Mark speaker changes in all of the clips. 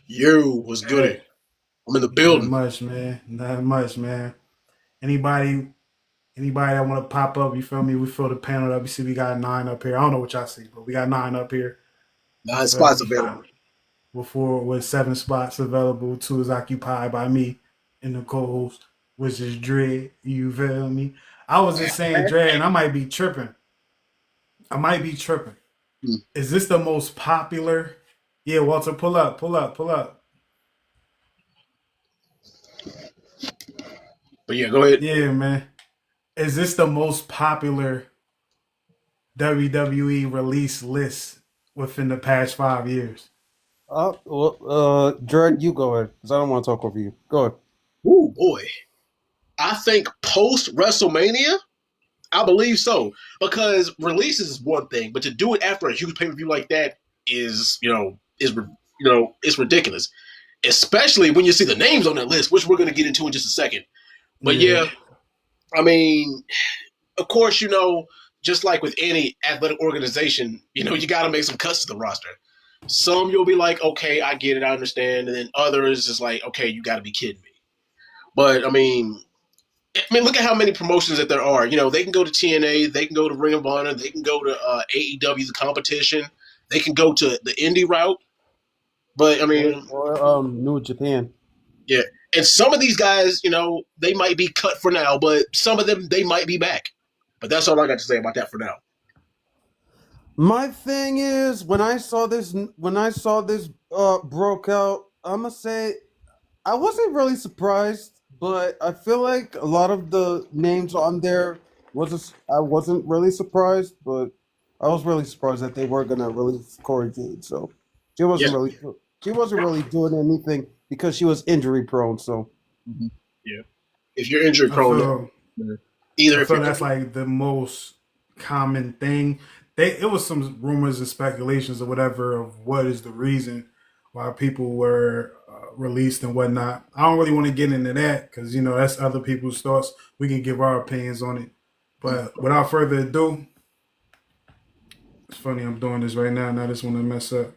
Speaker 1: You was good.
Speaker 2: Hey,
Speaker 1: I'm in the
Speaker 2: not
Speaker 1: building.
Speaker 2: much, man. Not much, man. Anybody, anybody that want to pop up, you feel me? We fill the panel up. You see, we got nine up here. I don't know what y'all see, but we got nine up here. You
Speaker 1: Nine
Speaker 2: feel
Speaker 1: spots
Speaker 2: me?
Speaker 1: available.
Speaker 2: Before with seven spots available, two is occupied by me and the co-host, which is Dread. You feel me? I was just saying, Dread, and I might be tripping. I might be tripping.
Speaker 1: Hmm.
Speaker 2: Is this the most popular? Yeah, Walter, pull up, pull up, pull up.
Speaker 1: But yeah, go ahead.
Speaker 2: Yeah, man. Is this the most popular WWE release list within the past 5 years?
Speaker 3: Jared, you go ahead, because I don't want to talk over you. Go ahead.
Speaker 1: Ooh boy. I think post WrestleMania, I believe so. Because releases is one thing, but to do it after a huge pay per view like that is, it's ridiculous. Especially when you see the names on that list, which we're going to get into in just a second. But
Speaker 2: Yeah.
Speaker 1: yeah, I mean, of course, just like with any athletic organization, you got to make some cuts to the roster. Some you'll be like, okay, I get it, I understand, and then others is like, okay, you got to be kidding me. But I mean, look at how many promotions that there are. They can go to TNA, they can go to Ring of Honor, they can go to AEW, the competition, they can go to the indie route. But I mean,
Speaker 3: Or New Japan.
Speaker 1: yeah. And some of these guys, they might be cut for now, but some of them they might be back. But that's all I got to say about that for now.
Speaker 3: My thing is, when I saw this broke out, I'm gonna say I wasn't really surprised, but I feel like a lot of the names on there I wasn't really surprised, but I was really surprised that they were gonna release Cora Jade. So she
Speaker 1: Yeah.
Speaker 3: wasn't really she wasn't really doing anything because she was injury prone. So
Speaker 1: Mhm. Yeah. If you're injury
Speaker 2: I
Speaker 1: prone,
Speaker 2: feel
Speaker 1: either
Speaker 2: I
Speaker 1: if
Speaker 2: feel
Speaker 1: you're
Speaker 2: that's
Speaker 1: injured,
Speaker 2: like the most common thing. It was some rumors and speculations or whatever of what is the reason why people were released and whatnot. I don't really want to get into that because that's other people's thoughts. We can give our opinions on it, but without further ado, it's funny I'm doing this right now. And I just want to mess up.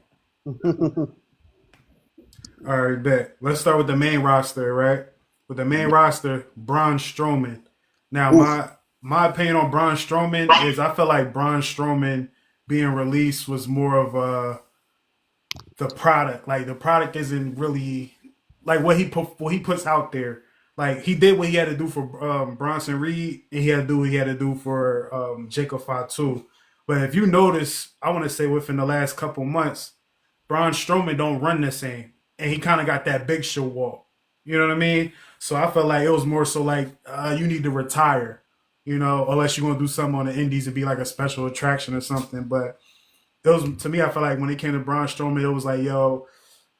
Speaker 2: All right, bet. Let's start with the main roster, right? With the main roster, Braun Strowman. Now,
Speaker 1: oof,
Speaker 2: my opinion on Braun Strowman is I feel like Braun Strowman being released was more of the product. Like the product isn't really like what he puts out there. Like he did what he had to do for Bronson Reed, and he had to do what he had to do for Jacob Fatu. But if you notice, I want to say within the last couple months, Braun Strowman don't run the same, and he kind of got that big show walk. You know what I mean? So I felt like it was more so like you need to retire, unless you're gonna do something on the Indies to be like a special attraction or something. But it was to me, I feel like when it came to Braun Strowman, it was like, yo,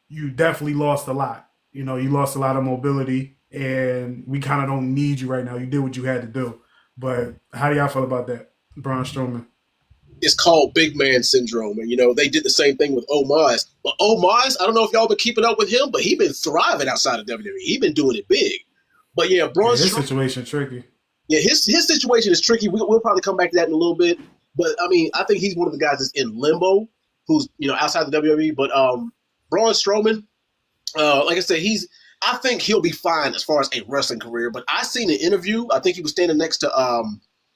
Speaker 2: you definitely lost a lot. You lost a lot of mobility, and we kind of don't need you right now. You did what you had to do. But how do y'all feel about that, Braun Strowman?
Speaker 1: it's called big man syndrome, and they did the same thing with Omos. But Omos, I don't know if y'all been keeping up with him, but he been thriving outside of WWE. He been doing it big. But yeah, Braun
Speaker 2: Yeah, his
Speaker 1: Strowman,
Speaker 2: situation tricky.
Speaker 1: yeah, his situation is tricky. We'll probably come back to that in a little bit. But I mean, I think he's one of the guys that's in limbo, who's outside the WWE. But Braun Strowman, like I said, I think he'll be fine as far as a wrestling career. But I seen an interview. I think he was standing next to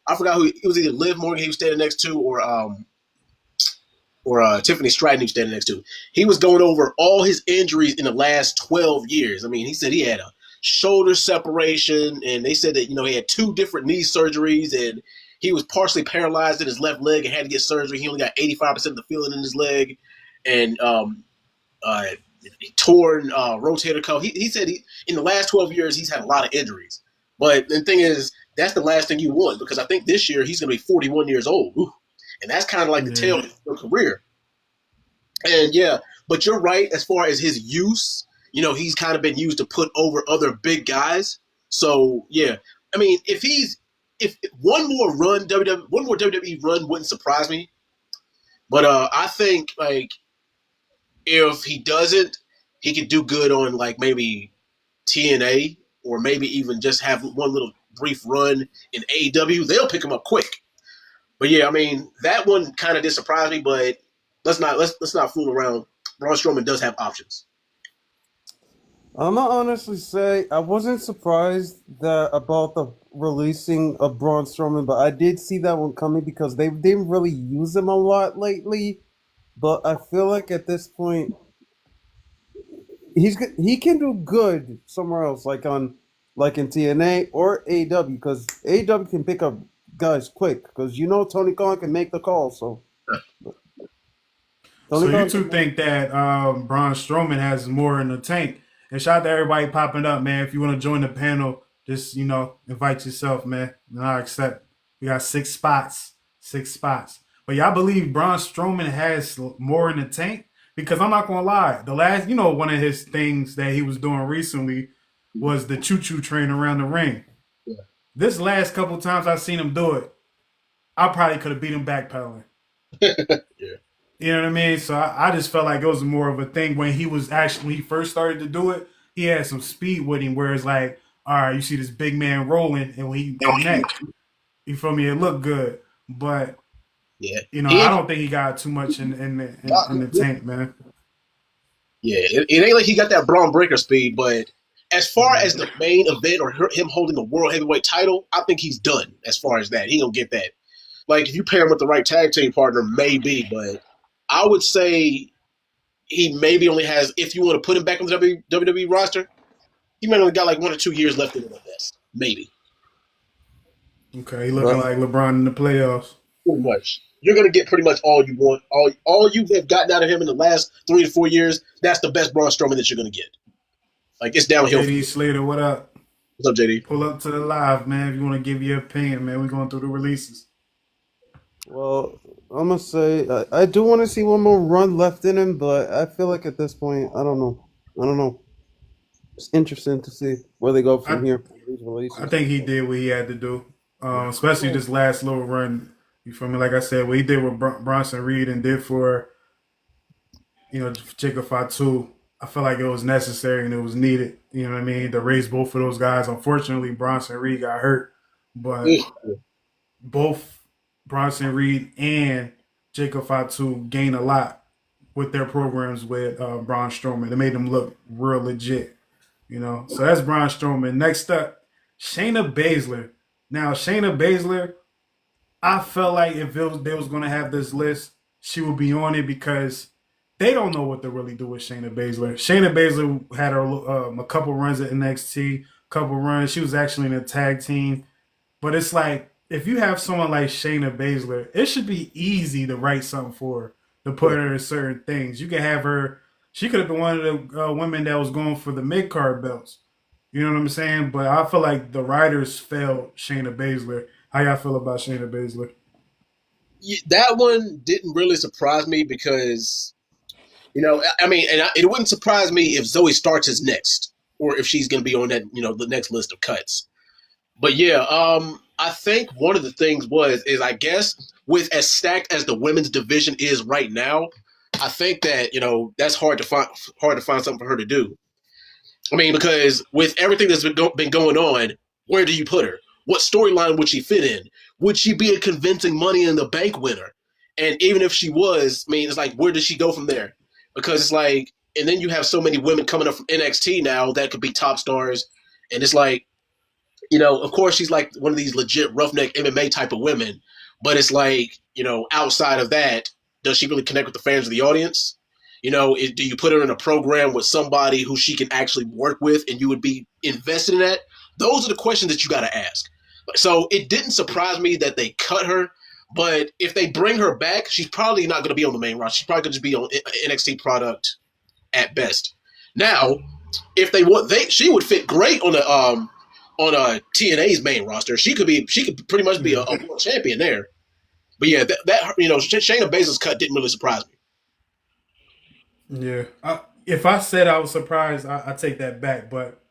Speaker 1: I forgot who it was, either Liv Morgan he was standing next to, or Tiffany Stratton he was standing next to. He was going over all his injuries in the last 12 years. I mean, he said he had a shoulder separation, and they said that he had two different knee surgeries, and he was partially paralyzed in his left leg and had to get surgery. He only got 85% of the feeling in his leg, and uh, torn rotator cuff. He said in the last 12 years he's had a lot of injuries. But the thing is, that's the last thing you want, because I think this year he's going to be 41 years old. Ooh. And that's kind of like the tail
Speaker 2: Yeah,
Speaker 1: of his career. And yeah, but you're right as far as his use. He's kind of been used to put over other big guys. So yeah, I mean, if one more one more WWE run wouldn't surprise me. But I think like if he doesn't, he could do good on like maybe TNA, or maybe even just have one little brief run in AEW. They'll pick him up quick. But yeah, I mean that one kind of did surprise me, but let's not fool around. Braun Strowman does have options.
Speaker 3: I'm gonna honestly say I wasn't surprised that about the releasing of Braun Strowman, but I did see that one coming because they didn't really use him a lot lately. But I feel like at this point he can do good somewhere else, like in TNA or AEW, because AEW can pick up guys quick because Tony Khan can make the call. So
Speaker 2: So
Speaker 3: Tony
Speaker 2: you
Speaker 3: Khan
Speaker 2: two
Speaker 3: can.
Speaker 2: think that Braun Strowman has more in the tank? And shout out to everybody popping up, man. If you want to join the panel, just invite yourself, man. And I accept. We got 6 spots, 6 spots. But y'all believe Braun Strowman has more in the tank? Because I'm not gonna lie, the last, one of his things that he was doing recently was the choo-choo train around the ring.
Speaker 1: Yeah.
Speaker 2: This last couple times I've seen him do it, I probably could have beat him backpedaling.
Speaker 1: Yeah.
Speaker 2: You know what I mean? So I just felt like it was more of a thing when he first started to do it. He had some speed with him, where it's like, all right, you see this big man rolling, and when he connect, you feel me? It looked good, but
Speaker 1: Yeah.
Speaker 2: I
Speaker 1: He
Speaker 2: don't think he got too much in the tank, man.
Speaker 1: Yeah, it ain't like he got that Braun Breaker speed, but as far as
Speaker 2: Mhm.
Speaker 1: the main event or him holding the world heavyweight title, I think he's done as far as that. He don't get that. Like if you pair him with the right tag team partner, maybe, but I would say he maybe only has. If you want to put him back on the WWE roster, he might only got like 1 or 2 years left in it at best, maybe.
Speaker 2: Okay, he looking like LeBron in the playoffs.
Speaker 1: Pretty much. You're gonna get pretty much all you want. All you have gotten out of him in the last 3 to 4 years. That's the best Braun Strowman that you're gonna get. Like it's downhill from
Speaker 2: JD
Speaker 1: here.
Speaker 2: Slater, what up?
Speaker 1: What's up, JD?
Speaker 2: Pull up to the live, man. If you want to give your opinion, man, we're going through the releases.
Speaker 3: Well, I'm gonna say I do want to see one more run left in him, but I feel like at this point, I don't know. I don't know. It's interesting to see where they go from
Speaker 2: I
Speaker 3: here for these
Speaker 2: I
Speaker 3: releases.
Speaker 2: think he did what he had to do, especially
Speaker 3: Yeah.
Speaker 2: this last little run. You feel me? Like I said, what he did with Bronson Reed and did for Jacob Fatu, I feel like it was necessary and it was needed. You know what I mean? To raise both of those guys. Unfortunately, Bronson Reed got hurt, but both Bronson Reed and Jacob Fatu gained a lot with their programs with Braun Strowman. It made them look real legit. So that's Braun Strowman. Next up, Shayna Baszler. Now, Shayna Baszler, I felt like if they was going to have this list, she would be on it because they don't know what to really do with Shayna Baszler. Shayna Baszler had a couple runs at NXT, couple runs. She was actually in a tag team. But it's like, if you have someone like Shayna Baszler, it should be easy to write something for her, to put her in certain things. You can have her, she could have been one of the women that was going for the mid card belts. You know what I'm saying? But I feel like the writers failed Shayna Baszler. How y'all feel about Shayna Baszler?
Speaker 1: That one didn't really surprise me because I mean, it wouldn't surprise me if Zoe Starks is next, or if she's going to be on that the next list of cuts. But yeah, I think one of the things is I guess with as stacked as the women's division is right now, I think that that's hard to find something for her to do. I mean, because with everything that's been going on, where do you put her? What storyline would she fit in? Would she be a convincing Money in the Bank winner? And even if she was, I mean, it's like, where does she go from there? Because it's like, and then you have so many women coming up from NXT now that could be top stars, and it's like, of course she's like one of these legit roughneck MMA type of women, but it's like, outside of that, does she really connect with the fans of the audience? Do you put her in a program with somebody who she can actually work with and you would be invested in that? Those are the questions that you got to ask. So it didn't surprise me that they cut her, but if they bring her back, she's probably not going to be on the main roster. She's probably going to be on NXT product at best. Now, if they want, she would fit great on TNA's main roster. She could pretty much be a
Speaker 2: Yeah.
Speaker 1: world champion there. But yeah, Shayna Baszler's cut didn't really surprise me.
Speaker 2: Yeah. If I said I was surprised, I take that back. But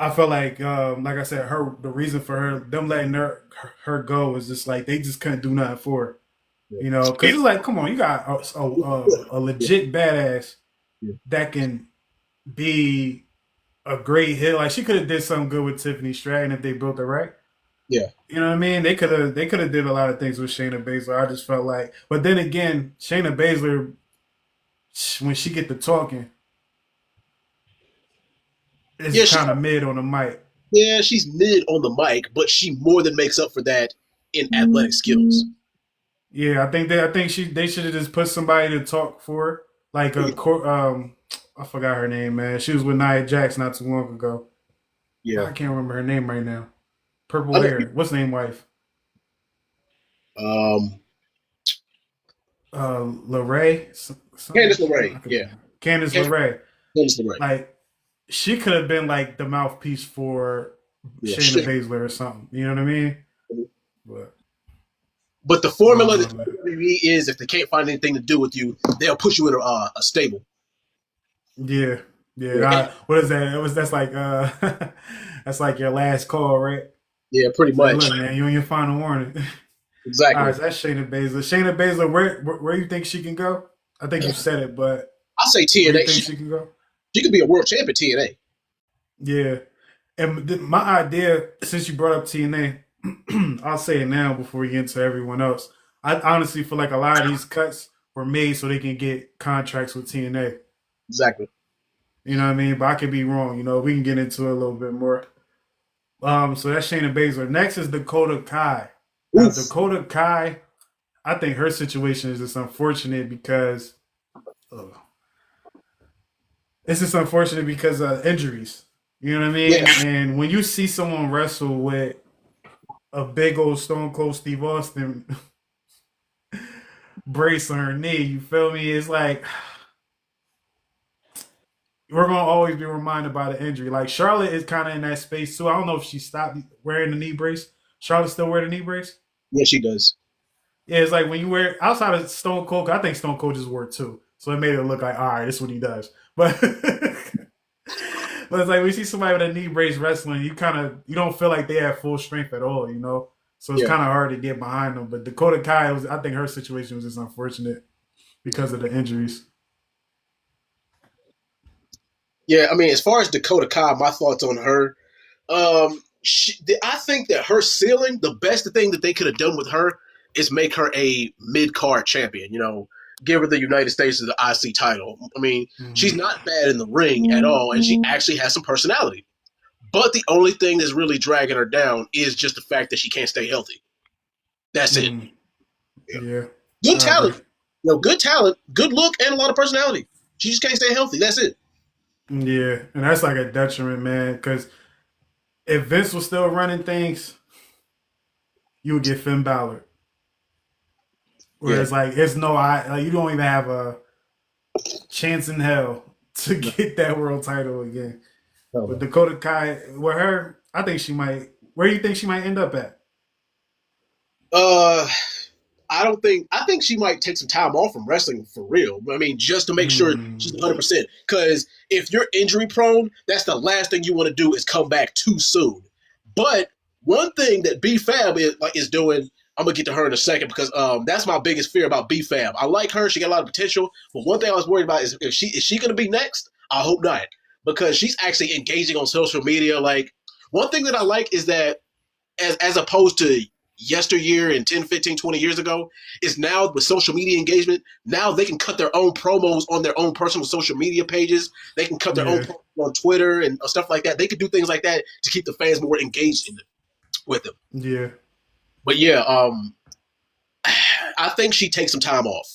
Speaker 2: I felt like I said, the reason for them letting her go is just like they just couldn't do nothing for her. Because it's like, come on, you got a legit badass
Speaker 1: Yeah.
Speaker 2: that can be a great hit. Like she could have did something good with Tiffany Stratton if they built it right.
Speaker 1: Yeah.
Speaker 2: You know what I mean? They could have did a lot of things with Shayna Baszler. I just felt like, but then again, Shayna Baszler, when she get to talking, is
Speaker 1: Yeah,
Speaker 2: kind of mid on the mic.
Speaker 1: yeah, she's mid on the mic, but she more than makes up for that in athletic skills.
Speaker 2: Yeah, I think they should have just put somebody to talk for her. Like I forgot her name, man. She was with Nia Jax not too long ago.
Speaker 1: Yeah.
Speaker 2: I can't remember her name right now. Purple
Speaker 1: Other
Speaker 2: hair. What's the name, wife?
Speaker 1: um,
Speaker 2: LeRae.
Speaker 1: Candice LeRae. Yeah.
Speaker 2: Candice LeRae.
Speaker 1: Candice LeRae.
Speaker 2: Like she could have been like the mouthpiece for Shayna Baszler or something. You know what I mean?
Speaker 1: But the formula that WWE is, if they can't find anything to do with you, they'll put you in a stable.
Speaker 2: Yeah. What is that? That's like your last call, right?
Speaker 1: Yeah, pretty much.
Speaker 2: Look, man, you on your final warning.
Speaker 1: Exactly.
Speaker 2: All right, so that's Shayna Baszler. Shayna Baszler, where do you think she can go? I think you said it, but
Speaker 1: I say TNA.
Speaker 2: Where do you think she can go?
Speaker 1: She could be a world champion TNA.
Speaker 2: Yeah, and my idea, since you brought up TNA, I'll say it now before we get into everyone else. I honestly feel like a lot of these cuts were made so they can get contracts with TNA.
Speaker 1: Exactly.
Speaker 2: You know what I mean? But I could be wrong. You know, we can get into it a little bit more. So that's Shayna Baszler. Next is Dakota Kai. Now, Dakota Kai, I think her situation is just unfortunate because it's just unfortunate because of injuries. You know what I mean? Yeah. And when you see someone wrestle with a big old Stone Cold Steve Austin brace on her knee, you feel me? It's like we're gonna always be reminded by the injury. Like Charlotte is kind of in that space too. I don't know if she stopped wearing the knee brace. Charlotte still wear the knee brace?
Speaker 1: Yeah, she does.
Speaker 2: Yeah, it's like when you wear outside of Stone Cold. I think Stone Cold just wore it too, so it made it look like all right, this is what he does. But but it's like we see somebody with a knee brace wrestling, you don't feel like they have full strength at all, you know. So it's kind of hard to get behind them. But Dakota Kai, I think her situation was just unfortunate because of the injuries.
Speaker 1: Yeah, I mean, as far as Dakota Kai, my thoughts on her, I think that her ceiling, the best thing that they could have done with her is make her a mid-card champion, you know, give her the United States of the IC title. I mean, she's not bad in the ring at all, and she actually has some personality. But the only thing that's really dragging her down is just the fact that she can't stay healthy. That's it.
Speaker 2: Yeah.
Speaker 1: Good talent. You know, good talent, good look, and a lot of personality. She just can't stay healthy. That's it.
Speaker 2: Yeah, and that's like a detriment, man, because if Vince was still running things, you would get Finn Balor. Whereas, like, it's you don't even have a chance in hell to get that world title again. No. But Dakota Kai, with her, I think she might. Where do you think she might end up at?
Speaker 1: I think she might take some time off from wrestling for real. I mean, just to make sure she's 100%. Because if you're injury prone, that's the last thing you want to do is come back too soon. But one thing that B-Fab is doing, I'm going to get to her in a second because that's my biggest fear about B-Fab. I like her. She got a lot of potential. But one thing I was worried about is is she going to be next? I hope not. Because she's actually engaging on social media. Like, one thing that I like is that as opposed to yesteryear and 10, 15, 20 years ago, is now with social media engagement, now they can cut their own promos on their own personal social media pages. They can cut their own promos on Twitter and stuff like that. They could do things like that to keep the fans more engaged with them.
Speaker 2: Yeah.
Speaker 1: But yeah, I think she takes some time off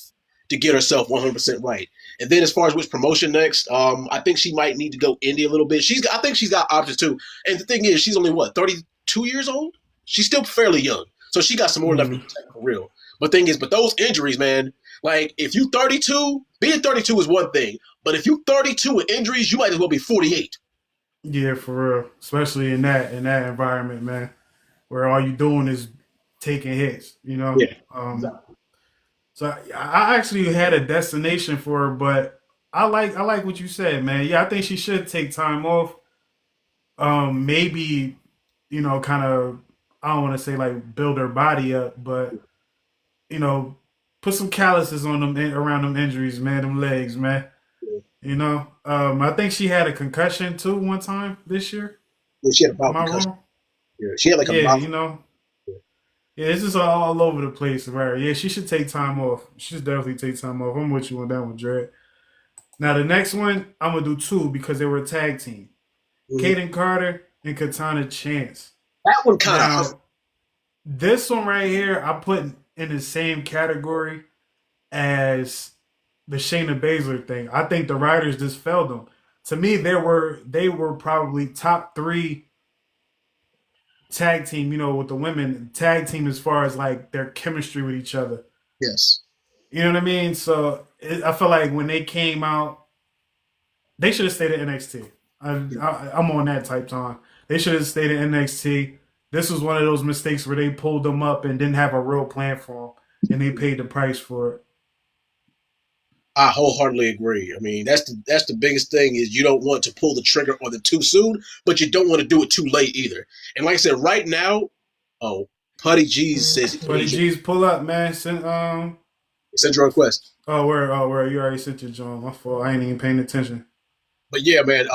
Speaker 1: to get herself 100% right. And then as far as which promotion next, I think she might need to go indie a little bit. I think she's got options too. And the thing is, she's only 32 years old? She's still fairly young. So she got some more left in the tank for real. But those injuries, man, like if you 32, being 32 is one thing. But if you 32 with injuries, you might as well be 48.
Speaker 2: Yeah, for real. Especially in that environment, man, where all you doing is taking hits, you know?
Speaker 1: Yeah. Exactly.
Speaker 2: So I actually had a destination for her, but I like what you said, man. Yeah, I think she should take time off. Maybe, you know, kind of, I don't want to say like build her body up, but, you know, put some calluses on them around them injuries, man, them legs, man. You know, I think she had a concussion too one time this year.
Speaker 1: Yeah, she had a mild concussion. Wrong? Yeah, she had like a mild.
Speaker 2: You know. Yeah, it's just all over the place, right? Yeah, she should take time off. She should definitely take time off. I'm with you on that one, Dred. Now, the next one, I'm going to do two because they were a tag team. Kayden Carter, and Katana Chance.
Speaker 1: That one kind of
Speaker 2: Now, this one right here, I put in the same category as the Shayna Baszler thing. I think the writers just failed them. To me, they were probably top 3 tag team, with the women tag team as far as like their chemistry with each other.
Speaker 1: yes.
Speaker 2: You know what I mean? So I feel like when they came out, they should have stayed at NXT. I'm on that type time. They should have stayed at NXT. This was one of those mistakes where they pulled them up and didn't have a real plan for them, and they paid the price for it.
Speaker 1: I wholeheartedly agree. I mean, that's the biggest thing is you don't want to pull the trigger on them too soon, but you don't want to do it too late either. And like I said, right now, Putty G's says
Speaker 2: Putty G's pull up, man. Send
Speaker 1: your request.
Speaker 2: where you already sent your John. My fault. I ain't even paying attention.
Speaker 1: But yeah, man.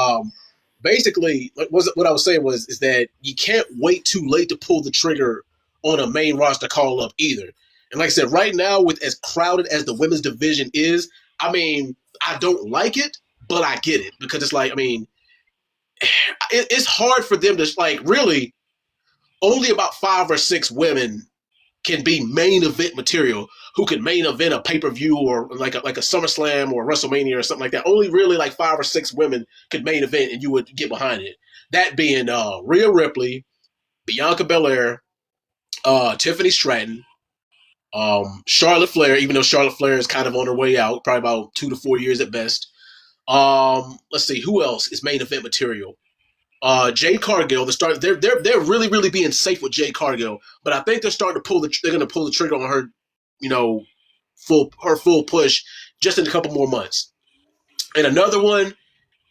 Speaker 1: Basically, what I was saying is that you can't wait too late to pull the trigger on a main roster call up either. And like I said, right now, with as crowded as the women's division is, I mean, I don't like it, but I get it because it's like, I mean, it's hard for them to like really. Only about 5 or 6 women can be main event material who can main event a pay-per-view or like a SummerSlam or WrestleMania or something like that. Only really like 5 or 6 women could main event and you would get behind it. That being Rhea Ripley, Bianca Belair, Tiffany Stratton, Charlotte Flair, even though Charlotte Flair is kind of on her way out, probably about 2 to 4 years at best. Let's see, who else is main event material? Jade Cargill, they're really, really being safe with Jade Cargill, but I think they're starting to they're going to pull the trigger on her, full push just in a couple more months. And another one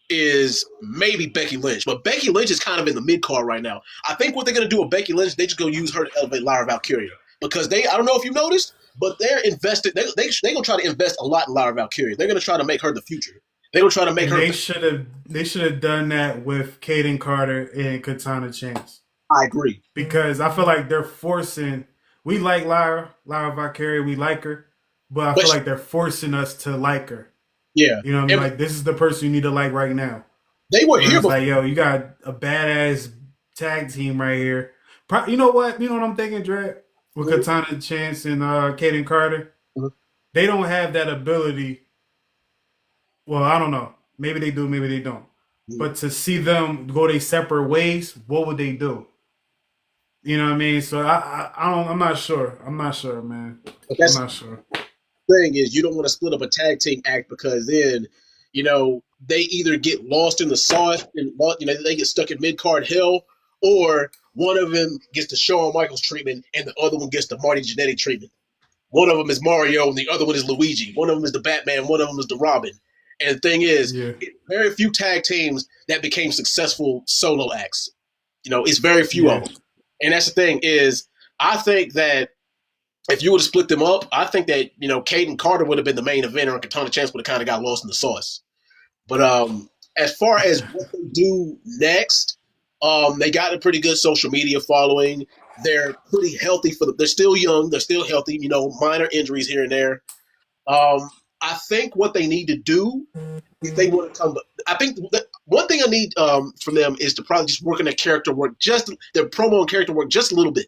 Speaker 1: is maybe Becky Lynch, but Becky Lynch is kind of in the mid card right now. I think what they're going to do with Becky Lynch, they just going to use her to elevate Lyra Valkyria because I don't know if you noticed, but they're invested. They're going to try to invest a lot in Lyra Valkyria. They're going to try to make her the future. They were trying to make her.
Speaker 2: They should have done that with Kayden Carter and Katana Chance.
Speaker 1: I agree
Speaker 2: because I feel like they're forcing. We like Lyra Valkyria, we like her, but I feel like they're forcing us to like her.
Speaker 1: Yeah,
Speaker 2: you know what I mean. Like this is the person you need to like right now.
Speaker 1: They were here.
Speaker 2: Like yo, you got a badass tag team right here. You know what? You know what I'm thinking, Dre? With Katana Chance and Kayden Carter, they don't have that ability. Well, I don't know. Maybe they do, maybe they don't. But to see them go their separate ways, what would they do? You know what I mean? So I'm not sure. I'm not sure, man. I'm not sure.
Speaker 1: Thing is, you don't want to split up a tag team act because then, they either get lost in the sauce and they get stuck in mid card hell, or one of them gets the Shawn Michaels treatment and the other one gets the Marty Jannetty treatment. One of them is Mario and the other one is Luigi. One of them is the Batman. One of them is the Robin. And the thing is, very few tag teams that became successful solo acts. It's very few of them. And that's the thing is, I think that if you would have split them up, I think that, Kayden Carter would have been the main eventer and Katana Chance would have kind of got lost in the sauce. But as far as what they do next, they got a pretty good social media following. They're pretty healthy they're still young. They're still healthy, minor injuries here and there. I think what they need to do if they want to come, I think one thing I need from them is to probably just work on their character work, their promo and character work just a little bit.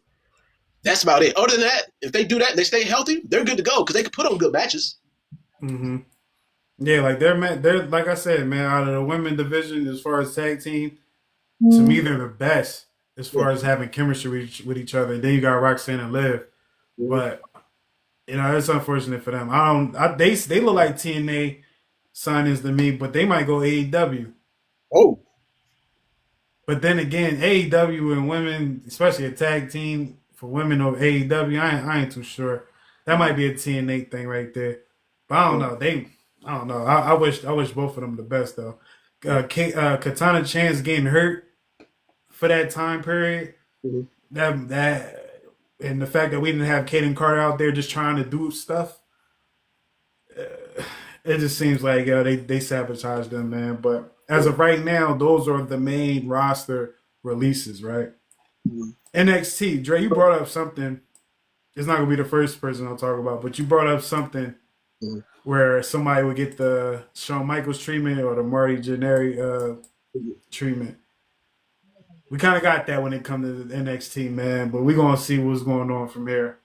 Speaker 1: That's about it. Other than that, if they do that and they stay healthy, they're good to go because they can put on good matches.
Speaker 2: Mm-hmm. Yeah, like they're like I said, man, out of the women division as far as tag team, to me they're the best as far as having chemistry with each other. And then you got Roxanne and Liv, but. It's unfortunate for them. They look like TNA signings to me, but they might go AEW.
Speaker 1: Oh.
Speaker 2: But then again, AEW and women, especially a tag team for women of AEW, I ain't too sure. That might be a TNA thing right there. But I don't know. I don't know. I wish both of them the best though. Katana Chance getting hurt for that time period. That. And the fact that we didn't have Kayden Carter out there just trying to do stuff, it just seems like they sabotaged them, man. But as of right now, those are the main roster releases, right? NXT, Dre, you brought up something. It's not going to be the first person I'll talk about, but you brought up something where somebody would get the Shawn Michaels treatment or the Marty Jannetty treatment. we kind of got that when it comes to the NXT, man. But we're gonna see what's going on from here.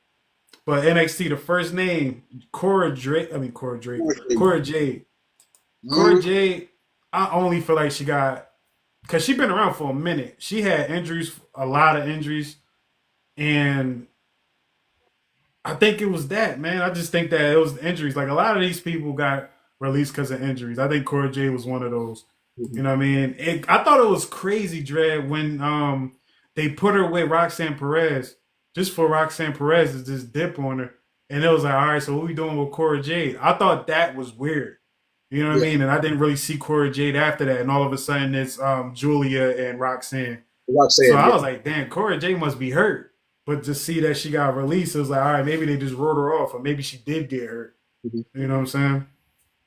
Speaker 2: But NXT, the first name, Cora Jade. Cora Jade. Cora Jade, I only feel like she got, because she been around for a minute. She had injuries, a lot of injuries, and I think it was that, man. I just think that it was injuries. Like, a lot of these people got released because of injuries. I think Cora Jade was one of those. You know what I mean? I thought it was crazy, Dred, when they put her with Roxanne Perez, just for Roxanne Perez to just dip on her. And it was like, all right, so what we doing with Cora Jade? I thought that was weird. You know what I mean? And I didn't really see Cora Jade after that. And all of a sudden, it's Julia and Roxanne. So I was like, damn, Cora Jade must be hurt. But to see that she got released, it was like, all right, maybe they just wrote her off, or maybe she did get hurt. You know what I'm saying?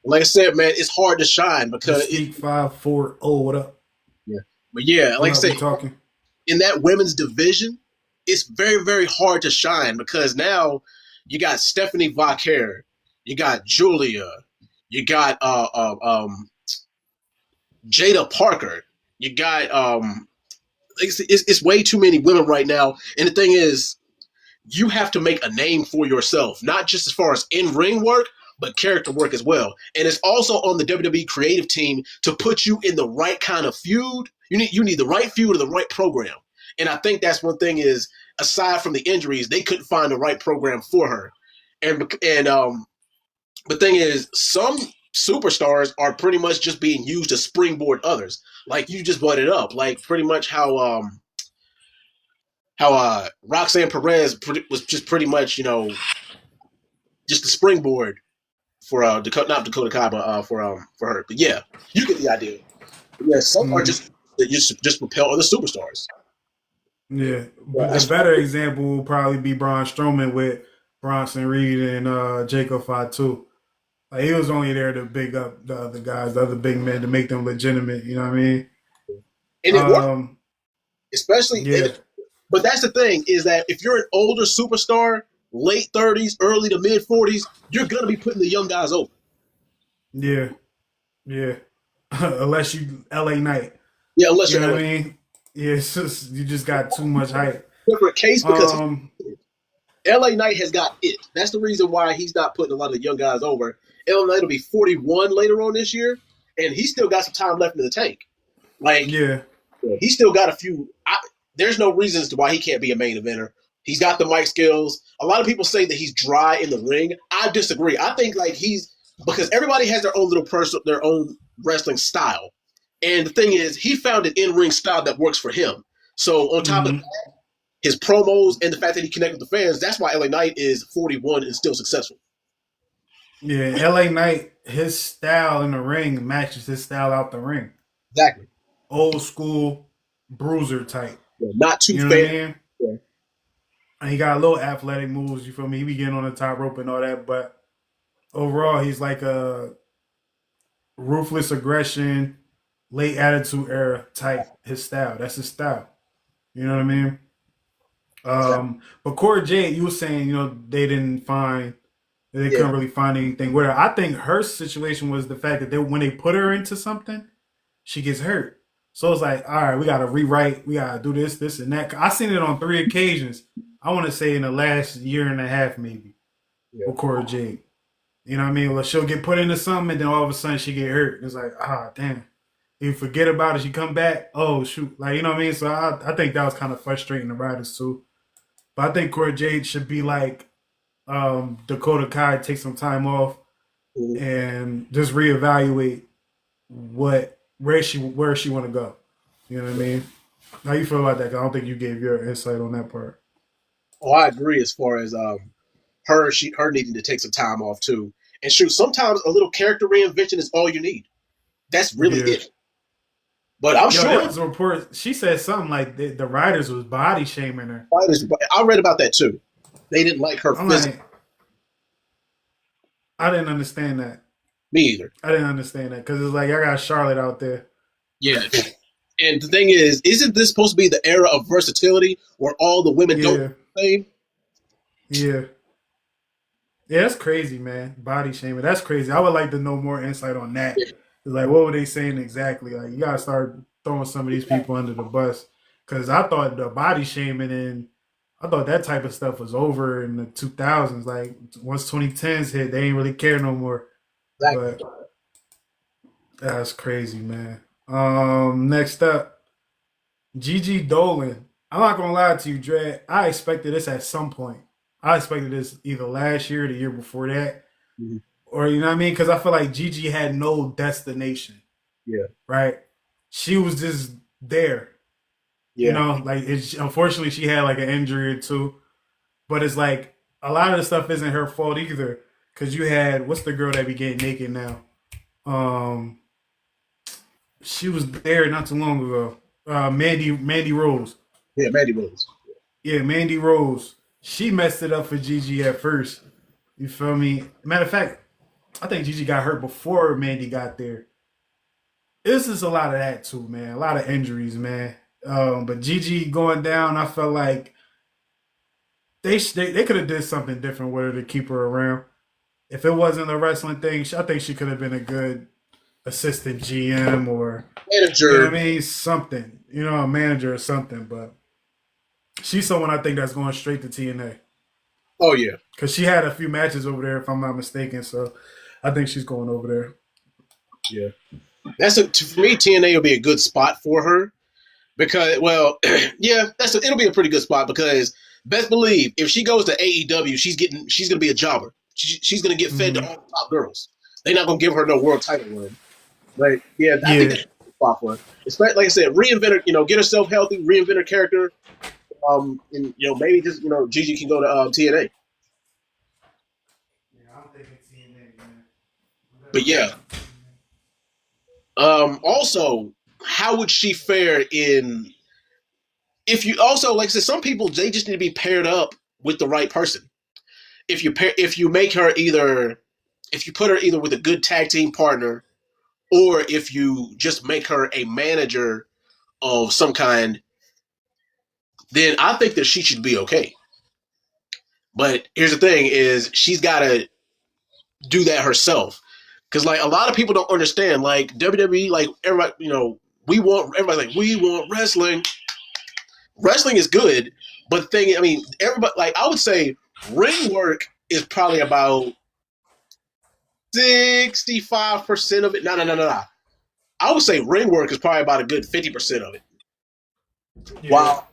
Speaker 1: Like I said, man, it's hard to shine because
Speaker 2: Speak 540. What up?
Speaker 1: Yeah, but yeah, like I said,
Speaker 2: talking
Speaker 1: in that women's division, it's very, very hard to shine because now you got Stephanie Vaquer, you got Julia, you got Jada Parker, you got it's way too many women right now. And the thing is, you have to make a name for yourself, not just as far as in-ring work, but character work as well. And it's also on the WWE creative team to put you in the right kind of feud. You need the right feud or the right program. And I think that's one thing is, aside from the injuries, they couldn't find the right program for her. And the thing is, some superstars are pretty much just being used to springboard others. Like you just brought it up, like pretty much how Roxanne Perez was just pretty much, just the springboard for not Dakota Kai, but for her. But yeah, you get the idea. But yeah, some are just propel other superstars.
Speaker 2: Yeah, but a better example will probably be Braun Strowman with Bronson Reed and Jacob Fatu. Like, he was only there to big up the other guys, the other big men, to make them legitimate. You know what I mean?
Speaker 1: And it worked, especially. Yeah. But that's the thing is that if you're an older superstar, late 30s, early to mid 40s, you're gonna be putting the young guys over.
Speaker 2: Yeah. Unless you LA Knight.
Speaker 1: Yeah, unless
Speaker 2: you know what I mean. Yeah, it's just you just got too much hype.
Speaker 1: Different case because LA Knight has got it. That's the reason why he's not putting a lot of the young guys over. LA Knight will be 41 later on this year, and he's still got some time left in the tank. Like, he still got a few. There's no reasons to why he can't be a main eventer. He's got the mic skills. A lot of people say that he's dry in the ring. I disagree. I think like because everybody has their own little their own wrestling style. And the thing is, he found an in-ring style that works for him. So on top of that, his promos and the fact that he connected with the fans, that's why LA Knight is 41 and still successful.
Speaker 2: Yeah, LA Knight, his style in the ring matches his style out the ring.
Speaker 1: Exactly.
Speaker 2: Old school bruiser type.
Speaker 1: Yeah, not too
Speaker 2: fan.
Speaker 1: What I mean? Yeah.
Speaker 2: And he got a little athletic moves, you feel me? He be getting on the top rope and all that, but overall, he's like a ruthless aggression, late attitude era type, his style. That's his style. You know what I mean? But Cora Jade, you were saying, they couldn't really find anything with her. I think her situation was the fact that when they put her into something, she gets hurt. So it's like, all right, we got to rewrite. We got to do this, and that. I seen it on 3 occasions. I want to say in the last year and a half, maybe, with Cora Jade. You know what I mean? Well, she'll get put into something, and then all of a sudden she get hurt. It's like, damn. You forget about it, she come back. Oh, shoot. Like, you know what I mean? So I think that was kind of frustrating the writers, too. But I think Cora Jade should be like Dakota Kai, take some time off and just reevaluate where she want to go. You know what I mean? How you feel about that? 'Cause I don't think you gave your insight on that part.
Speaker 1: Oh, I agree as far as her needing to take some time off too. And shoot, sometimes a little character reinvention is all you need. That's really it. But I'm sure
Speaker 2: there was a report. She said something like the writers was body shaming her.
Speaker 1: I read about that too. They didn't like her physically.
Speaker 2: I didn't understand that.
Speaker 1: Me either.
Speaker 2: I didn't understand that because it's like I got Charlotte out there.
Speaker 1: Yeah. And the thing is, isn't this supposed to be the era of versatility where all the women don't do the same?
Speaker 2: Yeah. Yeah, that's crazy, man. Body shaming. That's crazy. I would like to know more insight on that. Yeah. Like, what were they saying exactly? Like, you gotta start throwing some of these people under the bus. Because I thought the body shaming and I thought that type of stuff was over in the 2000s. Like once 2010s hit, they ain't really care no more.
Speaker 1: Exactly.
Speaker 2: But that's crazy, man. Next up, Gigi Dolin. I'm not gonna lie to you, Dre. I expected this at some point. I expected this either last year or the year before that.
Speaker 1: Mhm.
Speaker 2: Or you know what I mean? Because I feel like Gigi had no destination.
Speaker 1: Yeah.
Speaker 2: Right? She was just there. You
Speaker 1: Yeah.
Speaker 2: know, like it's unfortunately she had like an injury or two. But it's like a lot of the stuff isn't her fault either. Cause you had what's the girl that be getting naked now? Um she was there not too long ago. Mandy Rose.
Speaker 1: Yeah, Mandy Rose.
Speaker 2: Yeah, Mandy Rose. She messed it up for Gigi at first. You feel me? Matter of fact, I think Gigi got hurt before Mandy got there. This is a lot of that too, man. A lot of injuries, man. But Gigi going down, I felt like they could have did something different with her to keep her around. If it wasn't a wrestling thing, I think she could have been a good assistant GM or you know
Speaker 1: Manager.
Speaker 2: what I mean, something. You know, a manager or something. But she's someone I think that's going straight to TNA
Speaker 1: Oh yeah.
Speaker 2: because she had a few matches over there, if I'm not mistaken. So I think she's going over there.
Speaker 1: Yeah. For me, TNA will be a good spot for her because, well, yeah, it'll be a pretty good spot because best believe if she goes to AEW, she's gonna be a jobber. She's gonna get fed to all the top girls. They're not gonna give her no world title run. But yeah, I think that's a good spot for her. Especially, like I said, reinvent her. You know, get herself healthy, reinvent her character. And maybe just Gigi can go to TNA.
Speaker 2: Yeah, I'm thinking TNA, man.
Speaker 1: But yeah. Also, how would she fare in? If you also, like I said, some people they just need to be paired up with the right person. If you make her if you put her either with a good tag team partner, or if you just make her a manager of some kind, then I think that she should be okay. But here's the thing: is she's got to do that herself. Because like a lot of people don't understand, like WWE, like everybody, we want wrestling. Wrestling is good, but the thing, I mean, everybody, like I would say, ring work is probably about 65% of it. No. I would say ring work is probably about a good 50% of it.
Speaker 2: Yeah.
Speaker 1: While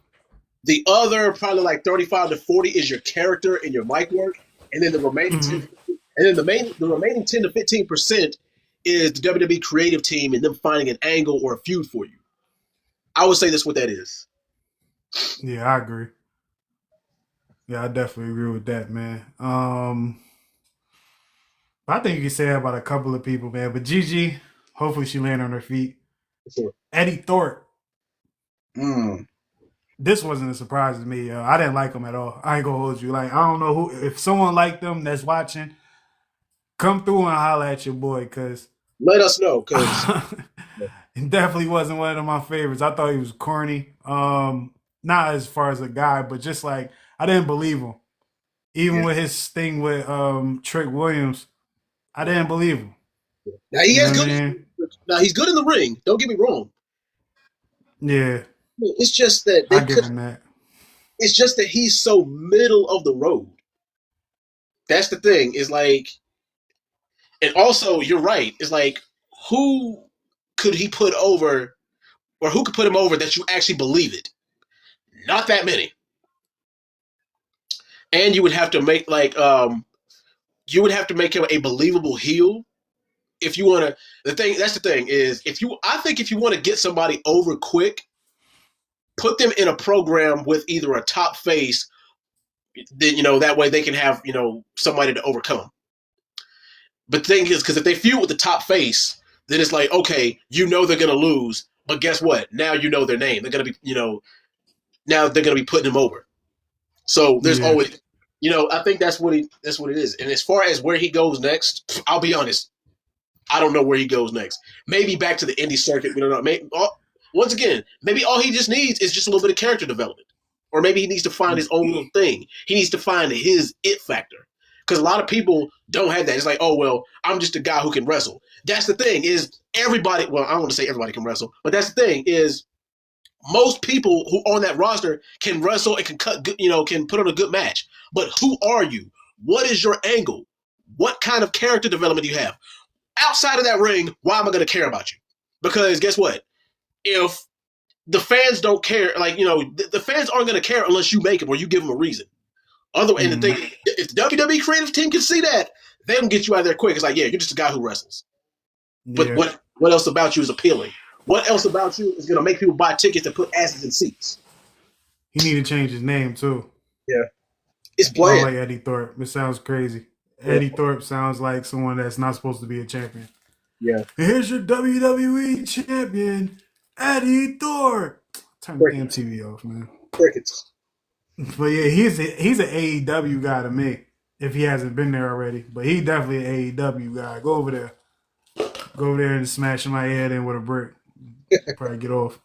Speaker 1: the other probably like 35 to 40 is your character and your mic work, and then the remaining 10, and then the remaining 10 to 15% is the WWE creative team and them finding an angle or a feud for you. I would say that's what that is.
Speaker 2: Yeah, I agree. Yeah, I definitely agree with that, man. I think you can say that about a couple of people, man. But Gigi, hopefully she land on her feet.
Speaker 1: Sure.
Speaker 2: Eddy Thorpe.
Speaker 1: Mm.
Speaker 2: This wasn't a surprise to me. I didn't like him at all. I ain't gonna hold you. Like, I don't know who. If someone liked them that's watching, come through and holler at your boy, cause
Speaker 1: Let us know, because
Speaker 2: it definitely wasn't one of my favorites. I thought he was corny. Not as far as a guy, but just like I didn't believe him. Even with his thing with Trick Williams, I didn't believe him.
Speaker 1: Now he's good in the ring. Don't get me wrong.
Speaker 2: Yeah,
Speaker 1: It's just that
Speaker 2: I give him that.
Speaker 1: It's just that he's so middle of the road. That's the thing. Is like, and also you're right. It's like who could he put over, or who could put him over that you actually believe it? Not that many. And you would have to make you would have to make him a believable heel if you want to. That's the thing is I think if you want to get somebody over quick, put them in a program with either a top face, then that way they can have somebody to overcome. But the thing is, because if they feud with the top face, then it's like, okay, they're gonna lose, but guess what? Now their name. They're gonna be now they're gonna be putting him over. So there's always I think that's what it is. And as far as where he goes next, I'll be honest, I don't know where he goes next. Maybe back to the indie circuit. We don't know. Maybe, once again, maybe all he just needs is just a little bit of character development. Or maybe he needs to find his own little thing. He needs to find his it factor. Because a lot of people don't have that. It's like, oh, well, I'm just a guy who can wrestle. That's the thing is everybody, well, I don't want to say everybody can wrestle, but that's the thing is most people who on that roster can wrestle and can can put on a good match. But who are you? What is your angle? What kind of character development do you have? Outside of that ring, why am I going to care about you? Because guess what? If the fans don't care, the fans aren't going to care unless you make them or you give them a reason. And the thing, if the WWE creative team can see that, they can get you out of there quick. It's like, yeah, you're just a guy who wrestles. But what else about you is appealing? What else about you is going to make people buy tickets and put asses in seats?
Speaker 2: He need to change his name too.
Speaker 1: Yeah, it's bland.
Speaker 2: Like Eddy Thorpe. It sounds crazy. Yeah. Eddy Thorpe sounds like someone that's not supposed to be a champion.
Speaker 1: Yeah.
Speaker 2: Here's your WWE champion, Eddy Thorpe. Turn the damn TV off, man.
Speaker 1: Crickets.
Speaker 2: But yeah, he's an AEW guy to me. If he hasn't been there already, but he definitely an AEW guy. Go over there and smash my head in with a brick. Probably get off.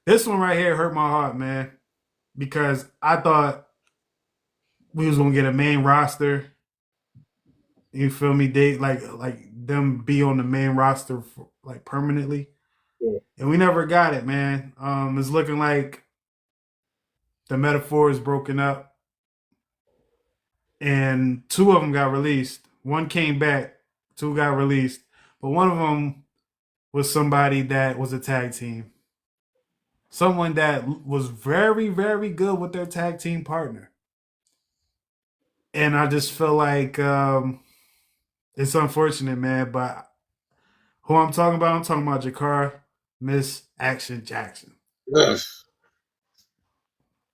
Speaker 2: This one right here hurt my heart, man, because I thought we was gonna get a main roster. You feel me? They like them be on the main roster for, like permanently, and we never got it, man. It's looking like the metaphor is broken up, and 2 of them got released. 1 came back, 2 got released, but one of them was somebody that was a tag team. Someone that was very, very good with their tag team partner. And I just feel like it's unfortunate, man, but who I'm talking about Jakara Jackson.
Speaker 1: Ugh.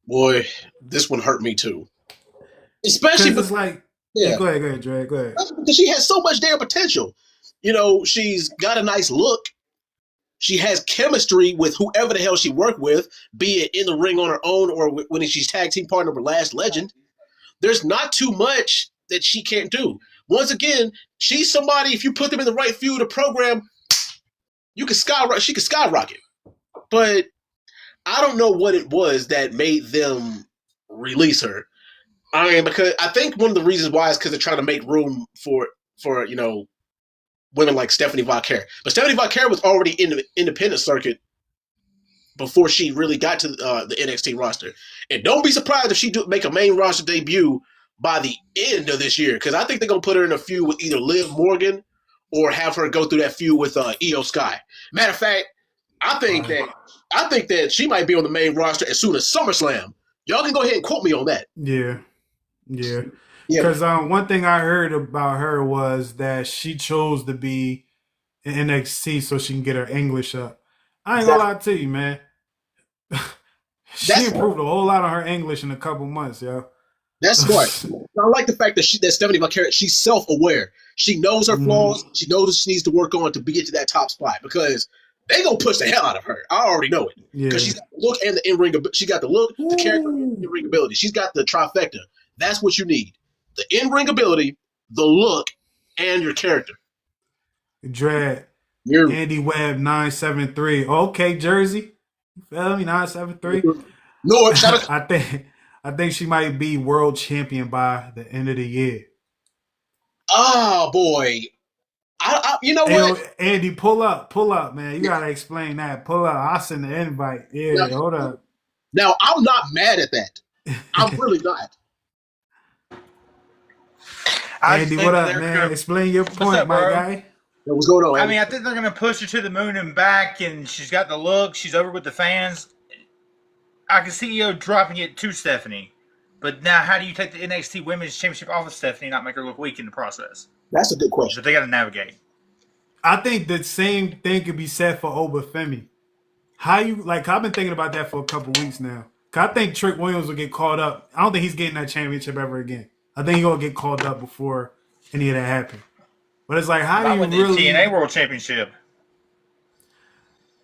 Speaker 1: Boy, this one hurt me too. Especially
Speaker 2: because it's like, go ahead, Dre, go ahead.
Speaker 1: Because she has so much damn potential. She's got a nice look. She has chemistry with whoever the hell she worked with, be it in the ring on her own or when she's tag team partner with Last Legend. There's not too much that she can't do. Once again, she's somebody, if you put them in the right feud of program, she could skyrocket. But I don't know what it was that made them release her. I mean, because I think one of the reasons why is because they're trying to make room for women like Stephanie Valkyrie. But Stephanie Valkyrie was already in the independent circuit before she really got to the NXT roster. And don't be surprised if she make a main roster debut by the end of this year, because I think they're going to put her in a feud with either Liv Morgan or have her go through that feud with Io Sky. Matter of fact, I think that she might be on the main roster as soon as SummerSlam. Y'all can go ahead and quote me on that.
Speaker 2: Yeah. Because one thing I heard about her was that she chose to be in NXT so she can get her English up. I ain't gonna lie to you, man. She improved a whole lot on her English in a couple months, yo.
Speaker 1: That's smart. I like the fact that Stephanie Valkyrie, she's self-aware. She knows her flaws. She knows what she needs to work on to get to that top spot, because they gonna push the hell out of her. I already know it. Because she's got the look and the in-ring. She got the look, the character, and the in-ring ability. She's got the trifecta. That's what you need: the in-ring ability, the look, and your character.
Speaker 2: Dread. Andy Webb 973. Okay, Jersey. You feel me? 973.
Speaker 1: No,
Speaker 2: I think she might be world champion by the end of the year.
Speaker 1: Oh boy. You know what?
Speaker 2: Yo, Andy, pull up, man. You gotta explain that. Pull up. I'll send the invite. Yeah, hold up.
Speaker 1: Now, I'm not mad at that. I'm really not.
Speaker 2: Andy, what up, man? Explain your point, my guy.
Speaker 1: What's going on, Andy?
Speaker 4: I mean, I think they're going to push her to the moon and back, and she's got the look. She's over with the fans. I can see you dropping it to Stephanie. But now, how do you take the NXT Women's Championship off of Stephanie and not make her look weak in the process?
Speaker 1: That's a good question.
Speaker 4: So they got to navigate.
Speaker 2: I think the same thing could be said for Obafemi. How you like? I've been thinking about that for a couple weeks now. Cause I think Trick Williams will get called up. I don't think he's getting that championship ever again. I think he's gonna get called up before any of that happens. But it's like, how do you really
Speaker 4: TNA World Championship?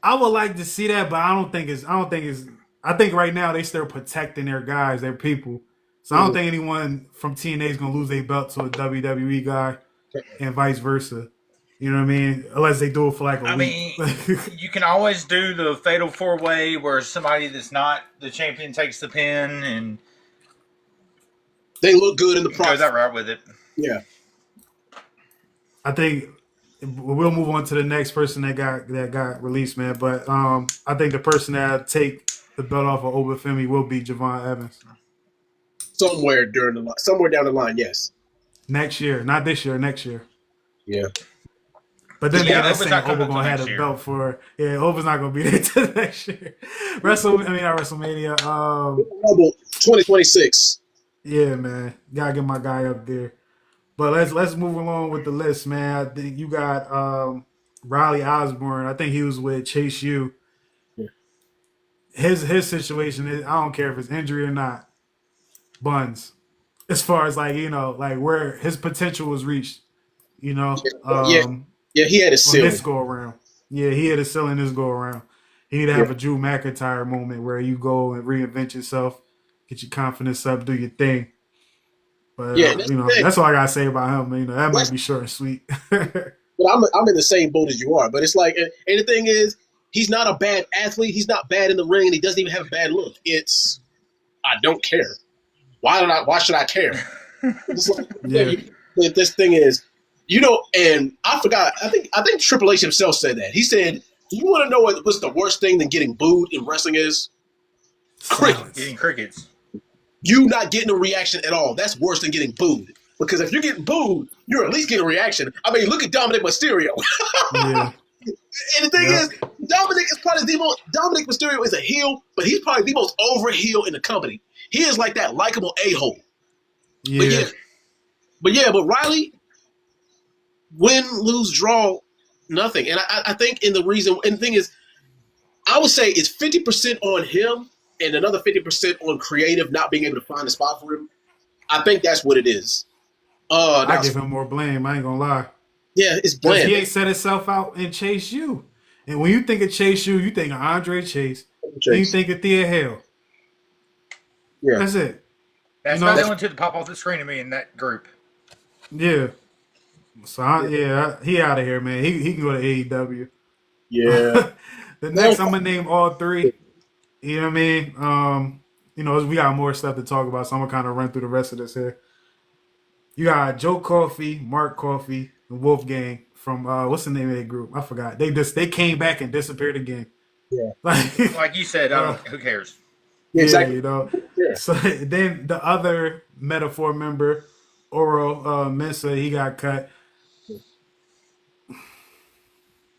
Speaker 2: I would like to see that, but I think right now they still protecting their guys, their people. So I don't think anyone from TNA is gonna lose their belt to a WWE guy, and vice versa. You know what I mean? Unless they do it for like a week.
Speaker 4: I mean, you can always do the fatal 4-way where somebody that's not the champion takes the pin, and
Speaker 1: they look good in the process.
Speaker 4: Go that route with it.
Speaker 1: Yeah.
Speaker 2: I think we'll move on to the next person that got released, man. But I think the person that take the belt off of Obafemi will be Javon Evans
Speaker 1: Somewhere down the line, yes.
Speaker 2: next year, not this year, next year.
Speaker 1: Yeah.
Speaker 2: But then
Speaker 4: Yeah,
Speaker 2: that's
Speaker 4: Oba's
Speaker 2: saying
Speaker 4: not coming
Speaker 2: Oba
Speaker 4: up till
Speaker 2: gonna have
Speaker 4: next
Speaker 2: a
Speaker 4: year.
Speaker 2: belt for Oba's not gonna be there till next year. Not WrestleMania.
Speaker 1: 2026.
Speaker 2: Yeah, man, gotta get my guy up there. But let's move along with the list, man. I think you got Riley Osborne. I think he was with Chase U.
Speaker 1: Yeah.
Speaker 2: His situation is, I don't care if it's injury or not, buns. As far as like like where his potential was reached,
Speaker 1: Yeah. Yeah, he had a
Speaker 2: on this
Speaker 1: ceiling.
Speaker 2: go around. Yeah, he had a ceiling this go around. He need to have a Drew McIntyre moment where you go and reinvent yourself, get your confidence up, do your thing. But
Speaker 1: Yeah, that's the thing.
Speaker 2: that's all I gotta say about him. That might
Speaker 1: That's,
Speaker 2: be short and sweet.
Speaker 1: but I'm in the same boat as you are. But it's like, and the thing is, he's not a bad athlete. He's not bad in the ring, and he doesn't even have a bad look. It's I don't care. Why should I care? It's like,
Speaker 2: Yeah.
Speaker 1: this thing is, and I forgot. I think Triple H himself said that. He said, "Do you want to know what's the worst thing than getting booed in wrestling is? Crickets.
Speaker 4: Getting crickets.
Speaker 1: You not getting a reaction at all. That's worse than getting booed. Because if you're getting booed, you're at least getting a reaction. I mean, look at Dominic Mysterio.
Speaker 2: Yeah.
Speaker 1: And the thing is, Dominic Mysterio is a heel, but he's probably the most over heel in the company. He is like that likable a-hole.
Speaker 2: Yeah.
Speaker 1: But Riley, win, lose, draw, nothing. And I think the thing is, I would say it's 50% on him and another 50% on creative not being able to find a spot for him. I think that's what it is.
Speaker 2: I give him more blame. I ain't gonna lie.
Speaker 1: Yeah, it's bland.
Speaker 2: He ain't set himself out and Chase U. And when you think of Chase U, you think of Andre Chase. Then you think of Thea Hale.
Speaker 1: Yeah.
Speaker 2: That's it.
Speaker 4: That's about the only two that pop off the screen to me in that group.
Speaker 2: Yeah. So he out of here, man. He can go to AEW.
Speaker 1: Yeah.
Speaker 2: The next I'm gonna name all three. You know what I mean? We got more stuff to talk about, so I'm gonna kind of run through the rest of this here. You got Joe Coffey, Mark Coffey, and Wolfgang from what's the name of that group? I forgot. They came back and disappeared again.
Speaker 1: Yeah.
Speaker 4: Like you said, who cares?
Speaker 1: Yeah, exactly.
Speaker 2: Yeah. So then the other Metaphor member, Oro Mensa, he got cut.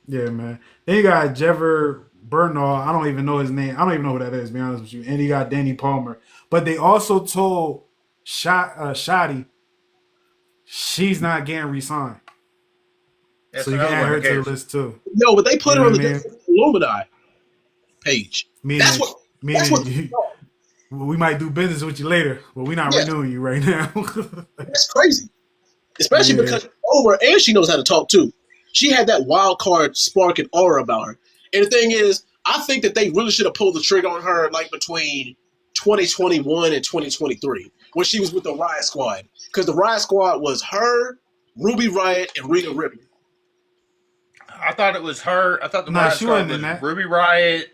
Speaker 2: Yeah, man. Then you got Jever Bernal. I don't even know his name. I don't even know who that is, to be honest with you. And you got Danny Palmer. But they also told Shotty she's not getting re-signed.
Speaker 4: That's
Speaker 2: so you can add her to the list too.
Speaker 1: No, but they put her on the Illuminati page.
Speaker 2: Meaning we might do business with you later, but we're not renewing you right now.
Speaker 1: That's crazy. Especially because she's over and she knows how to talk too. She had that wild card spark and aura about her. And the thing is, I think that they really should have pulled the trigger on her like between 2021 and 2023 when she was with the Riot Squad. Because the Riot Squad was her, Ruby Riot, and Rhea Ripley.
Speaker 4: I thought it was her. I thought the Riot Squad was Ruby Riot,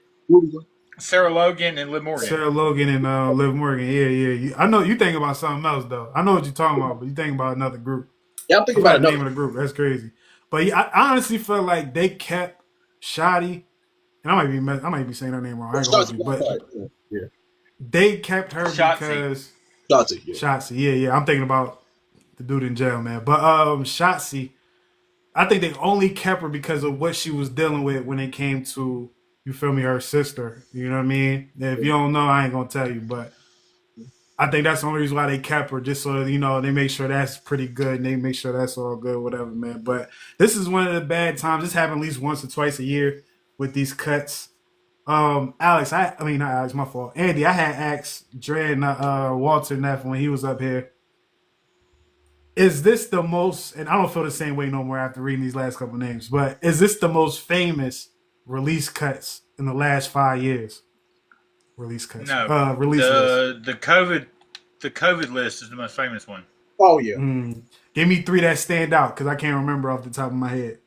Speaker 4: Sarah Logan, and Liv Morgan.
Speaker 2: Sarah Logan and Liv Morgan. Yeah. I know you think about something else though. I know what you're talking about, but you think about another group.
Speaker 1: Yeah, I'm thinking about
Speaker 2: the name of the group. That's crazy. But I honestly feel like they kept Shotty, and I might be saying her name wrong. I ain't gonna hold you, but they kept her because Shotzi. Yeah. I'm thinking about the dude in jail, man. But Shotzi, I think they only kept her because of what she was dealing with when it came to, you feel me, her sister. You know what I mean? If you don't know, I ain't gonna tell you, but I think that's the only reason why they kept her, just so they make sure that's pretty good and they make sure that's all good, whatever, man. But this is one of the bad times. This happens at least once or twice a year with these cuts. Alex, not Alex, my fault. Andy, I had asked Dre and Walter Neff when he was up here. Is this the most, and I don't feel the same way no more after reading these last couple names, but is this the most famous release cuts in the last 5 years? Release cuts.
Speaker 4: No.
Speaker 2: List.
Speaker 4: The COVID list is the most famous one.
Speaker 1: Oh, yeah.
Speaker 2: Give me three that stand out, because I can't remember off the top of my head.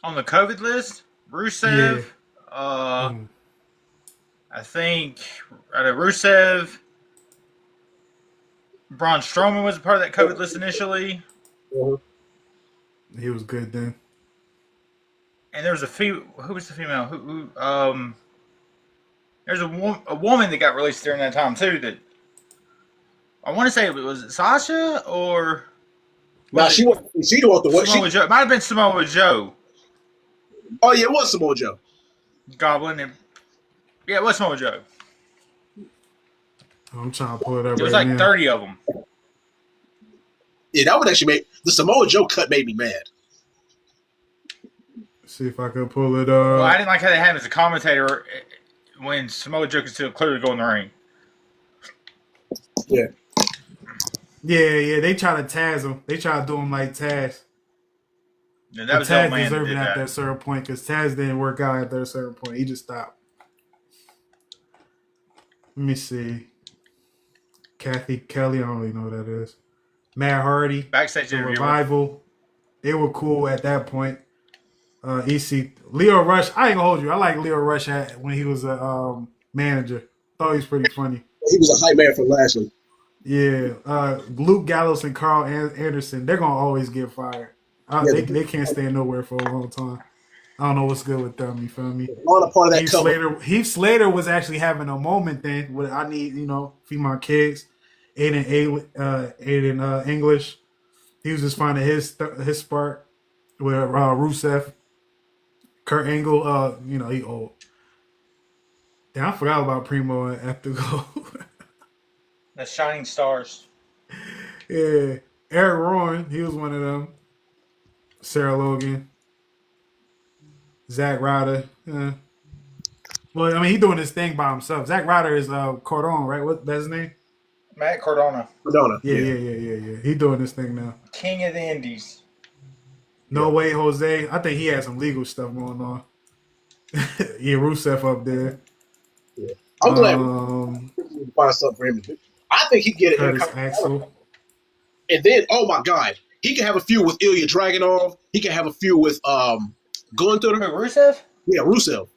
Speaker 4: On the COVID list, Rusev, I think Rusev, Braun Strowman was a part of that COVID list initially.
Speaker 2: He was good then.
Speaker 4: And there was who was the female? There's a woman that got released during that time too. That I want to say was it Sasha or
Speaker 1: Nah, she was the what?
Speaker 4: Samoa Joe? It might have been Samoa Joe.
Speaker 1: Oh yeah, it was Samoa Joe.
Speaker 4: Goblin and yeah, it was Samoa Joe.
Speaker 2: I'm trying to pull it up.
Speaker 4: It was like 30 of them.
Speaker 1: Yeah, that would actually make the Samoa Joe cut made me mad.
Speaker 2: See if I can pull it up.
Speaker 4: Well, I didn't like how they had him as a commentator when Samoa Joe could still clearly go in the ring.
Speaker 1: Yeah.
Speaker 2: Yeah. They try to Taz him. They try to do him like Taz.
Speaker 4: Yeah, that was
Speaker 2: Taz deserved it at that certain point because Taz didn't work out at that certain point. He just stopped. Let me see. Kathy Kelly, I don't really know what that is. Matt Hardy,
Speaker 4: backstage
Speaker 2: the Revival. They were cool at that point. EC Leo Rush. I ain't gonna hold you. I like Leo Rush when he was a manager. Thought he was pretty funny.
Speaker 1: He was a hype man for Lashley.
Speaker 2: Yeah. Luke Gallus and Carl Anderson. They're gonna always get fired. They can't stay nowhere for a long time. I don't know what's good with them. You feel me?
Speaker 1: On a part of that
Speaker 2: Heath Slater was actually having a moment then. With I need feed my kids. Aiden English. He was just finding his spark with Rusev. Kurt Angle, he old. Damn, I forgot about Primo and Afterglow.
Speaker 4: The Shining Stars.
Speaker 2: Yeah. Eric Rowan, he was one of them. Sarah Logan. Zack Ryder. Yeah. Well, I mean, he's doing this thing by himself. Zack Ryder is Cordon, right? That's his name?
Speaker 4: Matt Cardona.
Speaker 2: Yeah. He doing this thing now.
Speaker 4: King of the Indies.
Speaker 2: No way, Jose. I think he had some legal stuff going on. Yeah, Rusev up there.
Speaker 1: Yeah. I'm glad we find something for him to do. I think he get it.
Speaker 2: Curtis Axel.
Speaker 1: And then, oh my God, he can have a feud with Ilya Dragunov. He can have a feud with Gunther.
Speaker 4: Who, Rusev?
Speaker 1: Yeah, Rusev.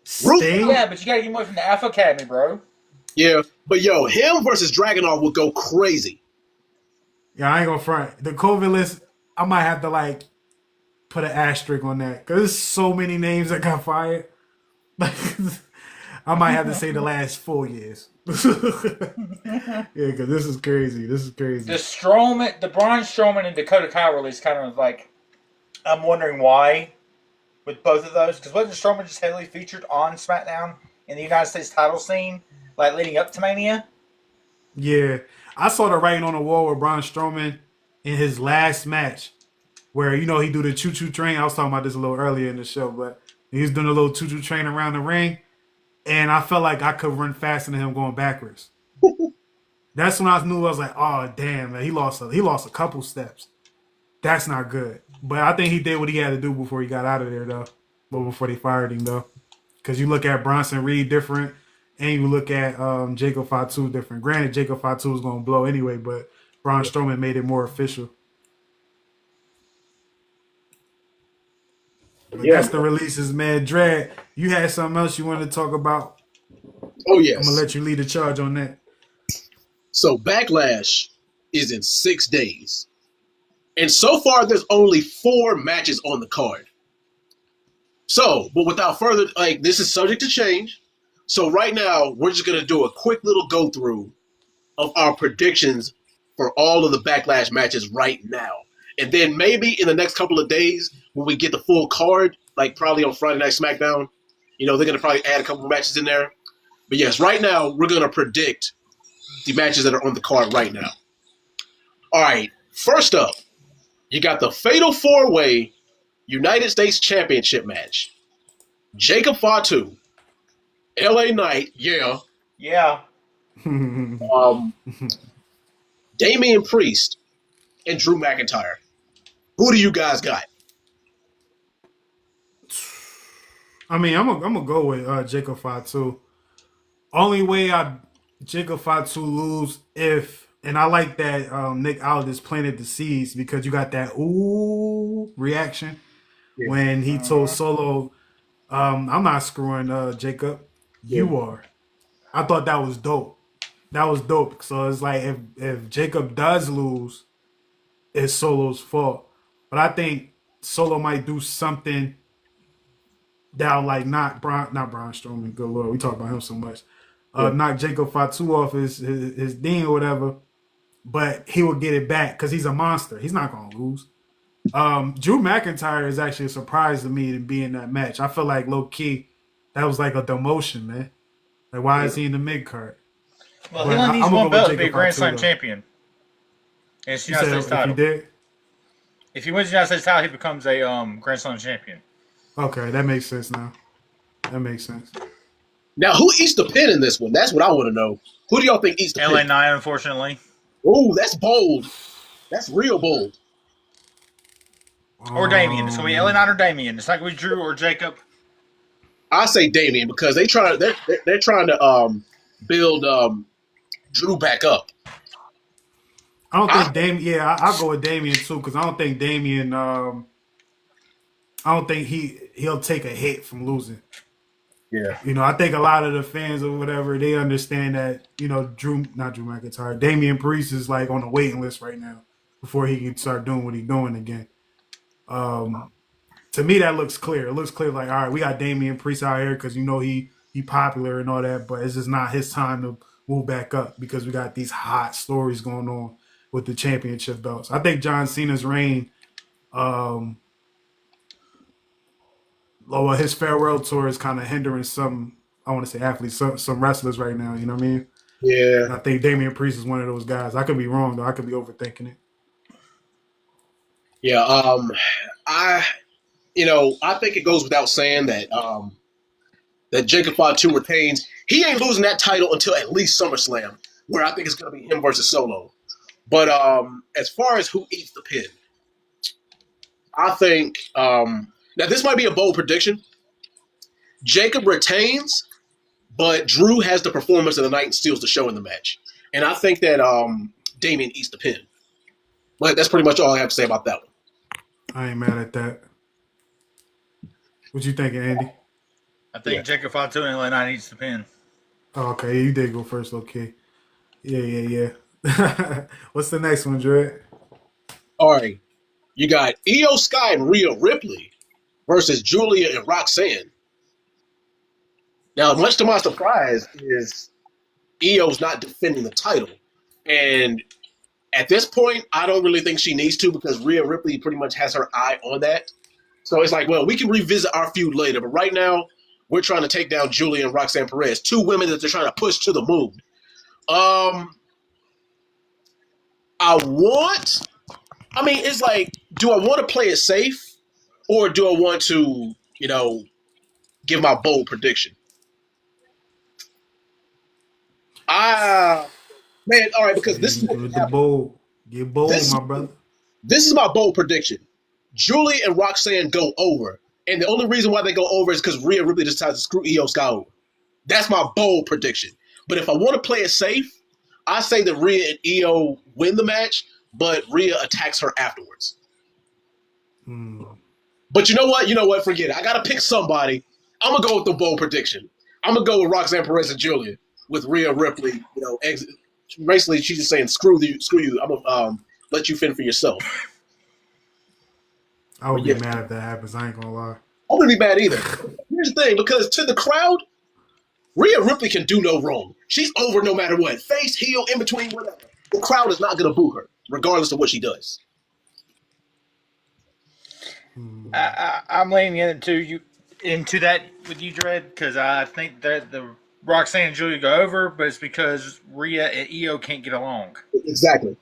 Speaker 2: Sting?
Speaker 4: Yeah, but you gotta get him away from the Alpha Academy, bro.
Speaker 1: Yeah, but yo, him versus Dragunov would go crazy.
Speaker 2: Yeah, I ain't gonna front. The COVID list, I might have to put an asterisk on that because there's so many names that got fired. I might have to say the last 4 years. Yeah, because this is crazy.
Speaker 4: The Braun Strowman and Dakota Kai release kind of I'm wondering why with both of those, because wasn't Strowman just heavily featured on SmackDown in the United States title scene, leading up to Mania?
Speaker 2: Yeah, I saw the writing on the wall with Braun Strowman in his last match, where he do the choo-choo train. I was talking about this a little earlier in the show, but he was doing a little choo-choo train around the ring, and I felt like I could run faster than him going backwards. That's when I knew. I was like, oh damn, man, he lost a couple steps. That's not good. But I think he did what he had to do before he got out of there, though. But before they fired him, though. Because you look at Bronson Reed different, and you look at Jacob Fatu different. Granted, Jacob Fatu was going to blow anyway, but Braun Strowman made it more official. But that's the releases, man. Dread, you had something else you wanted to talk about?
Speaker 1: Oh, yes.
Speaker 2: I'm going to let you lead the charge on that.
Speaker 1: So Backlash is in 6 days. And so far, there's only 4 matches on the card. So, but without further, this is subject to change. So right now, we're just going to do a quick little go-through of our predictions for all of the Backlash matches right now. And then maybe in the next couple of days, when we get the full card, probably on Friday Night SmackDown, they're going to probably add a couple of matches in there. But yes, right now, we're going to predict the matches that are on the card right now. All right, first up, you got the Fatal 4-Way United States Championship match. Jacob Fatu, LA Knight, yeah. Damian Priest, and Drew McIntyre. Who do you guys got?
Speaker 2: I mean, I'm gonna go with Jacob Fatu. Only way Jacob Fatu lose and I like that Nick Aldis planted the seeds because you got that ooh reaction when he told Solo, I'm not screwing Jacob, you are. I thought that was dope. So it's like if Jacob does lose, it's Solo's fault. But I think Solo might do something that'll like not Braun Strowman. Good lord, we talk about him so much. Knock Jacob Fatu off his thing or whatever, but he will get it back because he's a monster. He's not gonna lose. Drew McIntyre is actually a surprise to me to be in that match. I feel like low key that was like a demotion, man. Like why is he in the mid card?
Speaker 4: Well, he only needs one belt to be a Grand Slam champion. And it's the United States title.
Speaker 2: If he did?
Speaker 4: If he wins the United States title, he becomes a Grand Slam champion.
Speaker 2: Okay, that makes sense now. That makes sense.
Speaker 1: Now, who eats the pin in this one? That's what I want to know. Who do y'all think eats the pin?
Speaker 4: LA Knight, unfortunately.
Speaker 1: Oh, that's bold. That's real bold.
Speaker 4: Or Damien. It's going to be LA Knight or Damien. It's not going to be Drew or Jacob. I
Speaker 1: say Damien because they're trying to build Drew back up.
Speaker 2: I don't think Damien. Yeah, I'll go with Damien too because I don't think Damien. I don't think he'll take a hit from losing.
Speaker 1: Yeah,
Speaker 2: I think a lot of the fans or whatever they understand that not Drew McIntyre, Damian Priest is like on the waiting list right now before he can start doing what he's doing again. To me, that looks clear. It looks clear. Like, all right, we got Damian Priest out here because he popular and all that, but it's just not his time to move back up because we got these hot stories going on with the championship belts. I think John Cena's reign, his farewell tour is kind of hindering some, I want to say athletes, some wrestlers right now. You know what I mean?
Speaker 1: Yeah.
Speaker 2: And I think Damian Priest is one of those guys. I could be wrong though. I could be overthinking it.
Speaker 1: Yeah. I think it goes without saying that that Jacob Fatu retains. He ain't losing that title until at least SummerSlam, where I think it's going to be him versus Solo. But as far as who eats the pin, I think now this might be a bold prediction. Jacob retains, but Drew has the performance of the night and steals the show in the match. And I think that Damien eats the pin. But that's pretty much all I have to say about that one.
Speaker 2: I ain't mad at that. What you thinking, Andy?
Speaker 4: I think Jacob Fatu and LA Knight eats the pin.
Speaker 2: Oh, okay, you did go first, okay. Yeah. What's the next one, Dred?
Speaker 1: All right. You got Io Sky and Rhea Ripley versus Julia and Roxanne. Now, much to my surprise, is Io's not defending the title. And at this point, I don't really think she needs to because Rhea Ripley pretty much has her eye on that. So it's like, well, we can revisit our feud later. But right now, we're trying to take down Julia and Roxanne Perez, two women that they're trying to push to the moon. It's like, do I want to play it safe or do I want to, give my bold prediction? All right, because this is
Speaker 2: Get bold, my brother.
Speaker 1: This is my bold prediction. Julie and Roxanne go over, and the only reason why they go over is because Rhea Ripley decides to screw Io Sky over. That's my bold prediction. But if I want to play it safe, I say that Rhea and Io win the match, but Rhea attacks her afterwards. But you know what? Forget it. I got to pick somebody. I'm going to go with the bold prediction. I'm going to go with Roxanne Perez and Julia with Rhea Ripley. Exit. Basically, she's just saying, screw you. I'm going to let you fend for yourself.
Speaker 2: I would get mad if that happens. I ain't going to lie.
Speaker 1: I wouldn't be mad either. Here's the thing, because to the crowd, Rhea Ripley can do no wrong. She's over no matter what. Face, heel, in between, whatever. The crowd is not going to boo her, regardless of what she does.
Speaker 4: I'm leaning into that with you, Dred, because I think that the Roxanne and Julia go over, but it's because Rhea and Io can't get along.
Speaker 1: Exactly.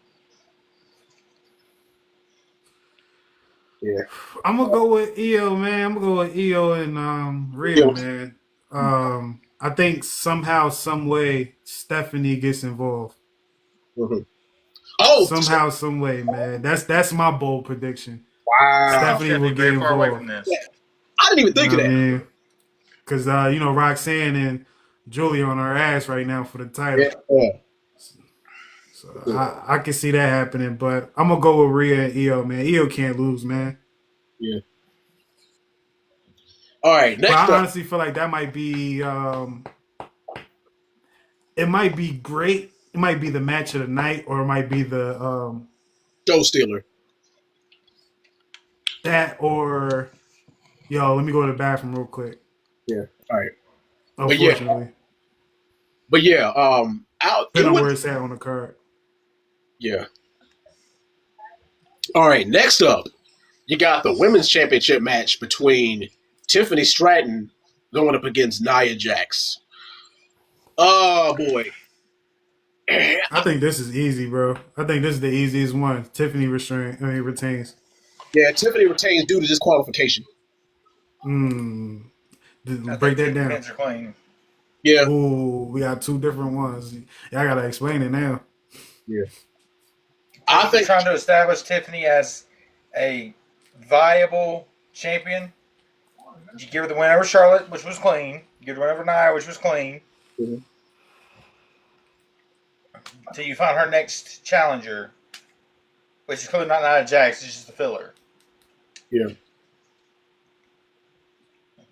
Speaker 1: Yeah.
Speaker 2: I'm gonna go with Io, man. I'm gonna go with Io and Rhea, man. I think somehow, some way, Stephanie gets involved.
Speaker 1: Mm-hmm. Oh,
Speaker 2: somehow, some way, man. That's my bold prediction.
Speaker 1: Wow.
Speaker 2: Stephanie will get involved.
Speaker 4: Away from this.
Speaker 1: Yeah. I didn't even think of that.
Speaker 2: Because Roxanne and Julia on her ass right now for the title.
Speaker 1: Yeah.
Speaker 2: So I can see that happening, but I'm gonna go with Rhea and Io, man. Io can't lose, man.
Speaker 1: Yeah. All right. Next
Speaker 2: I honestly feel like that might be. It might be great. It might be the match of the night, or it might be the
Speaker 1: show stealer.
Speaker 2: That or Yo, let me go to the bathroom real quick.
Speaker 1: Yeah. All right.
Speaker 2: Unfortunately.
Speaker 1: But yeah,
Speaker 2: Depending on where it's at on the card.
Speaker 1: Yeah. All right, next up, you got the women's championship match between Tiffany Stratton going up against Nia Jax. Oh boy.
Speaker 2: I think this is easy, bro. I think this is the easiest one. Tiffany retains.
Speaker 1: Yeah, Tiffany retains due to disqualification.
Speaker 2: Break that down.
Speaker 4: Pins are clean.
Speaker 1: Yeah.
Speaker 2: Ooh, we got two different ones. Y'all gotta explain it now.
Speaker 1: Yeah.
Speaker 4: I think trying to establish Tiffany as a viable champion. You give her the win over Charlotte, which was clean. You give her the win over Nia, which was clean.
Speaker 1: Mm-hmm.
Speaker 4: Until you find her next challenger, which is clearly not Nia Jax, it's just a filler.
Speaker 1: Yeah.